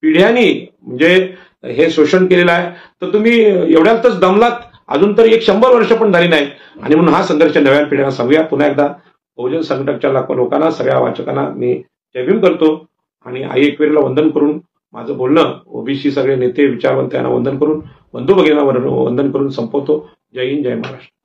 पिढ्यांनी म्हणजे हे शोषण केलेलं आहे, तर तुम्ही एवढ्यातच दमलात, अजून तर 100 वर्ष पण झाली नाही. आणि म्हणून हा संघर्ष नव्या पिढ्यांना सांगूया. पुन्हा एकदा बहुजन संघटनेच्या लाखो लोकांना, सगळ्या वाचकांना मी जयभीम करतो आणि आई एकवीरला वंदन करून माझं बोलणं, ओबीसी सगळे नेते विचारवंत यांना वंदन करून, बंधू भगिनींना वंदन करून संपवतो. जय हिंद, जय महाराष्ट्र.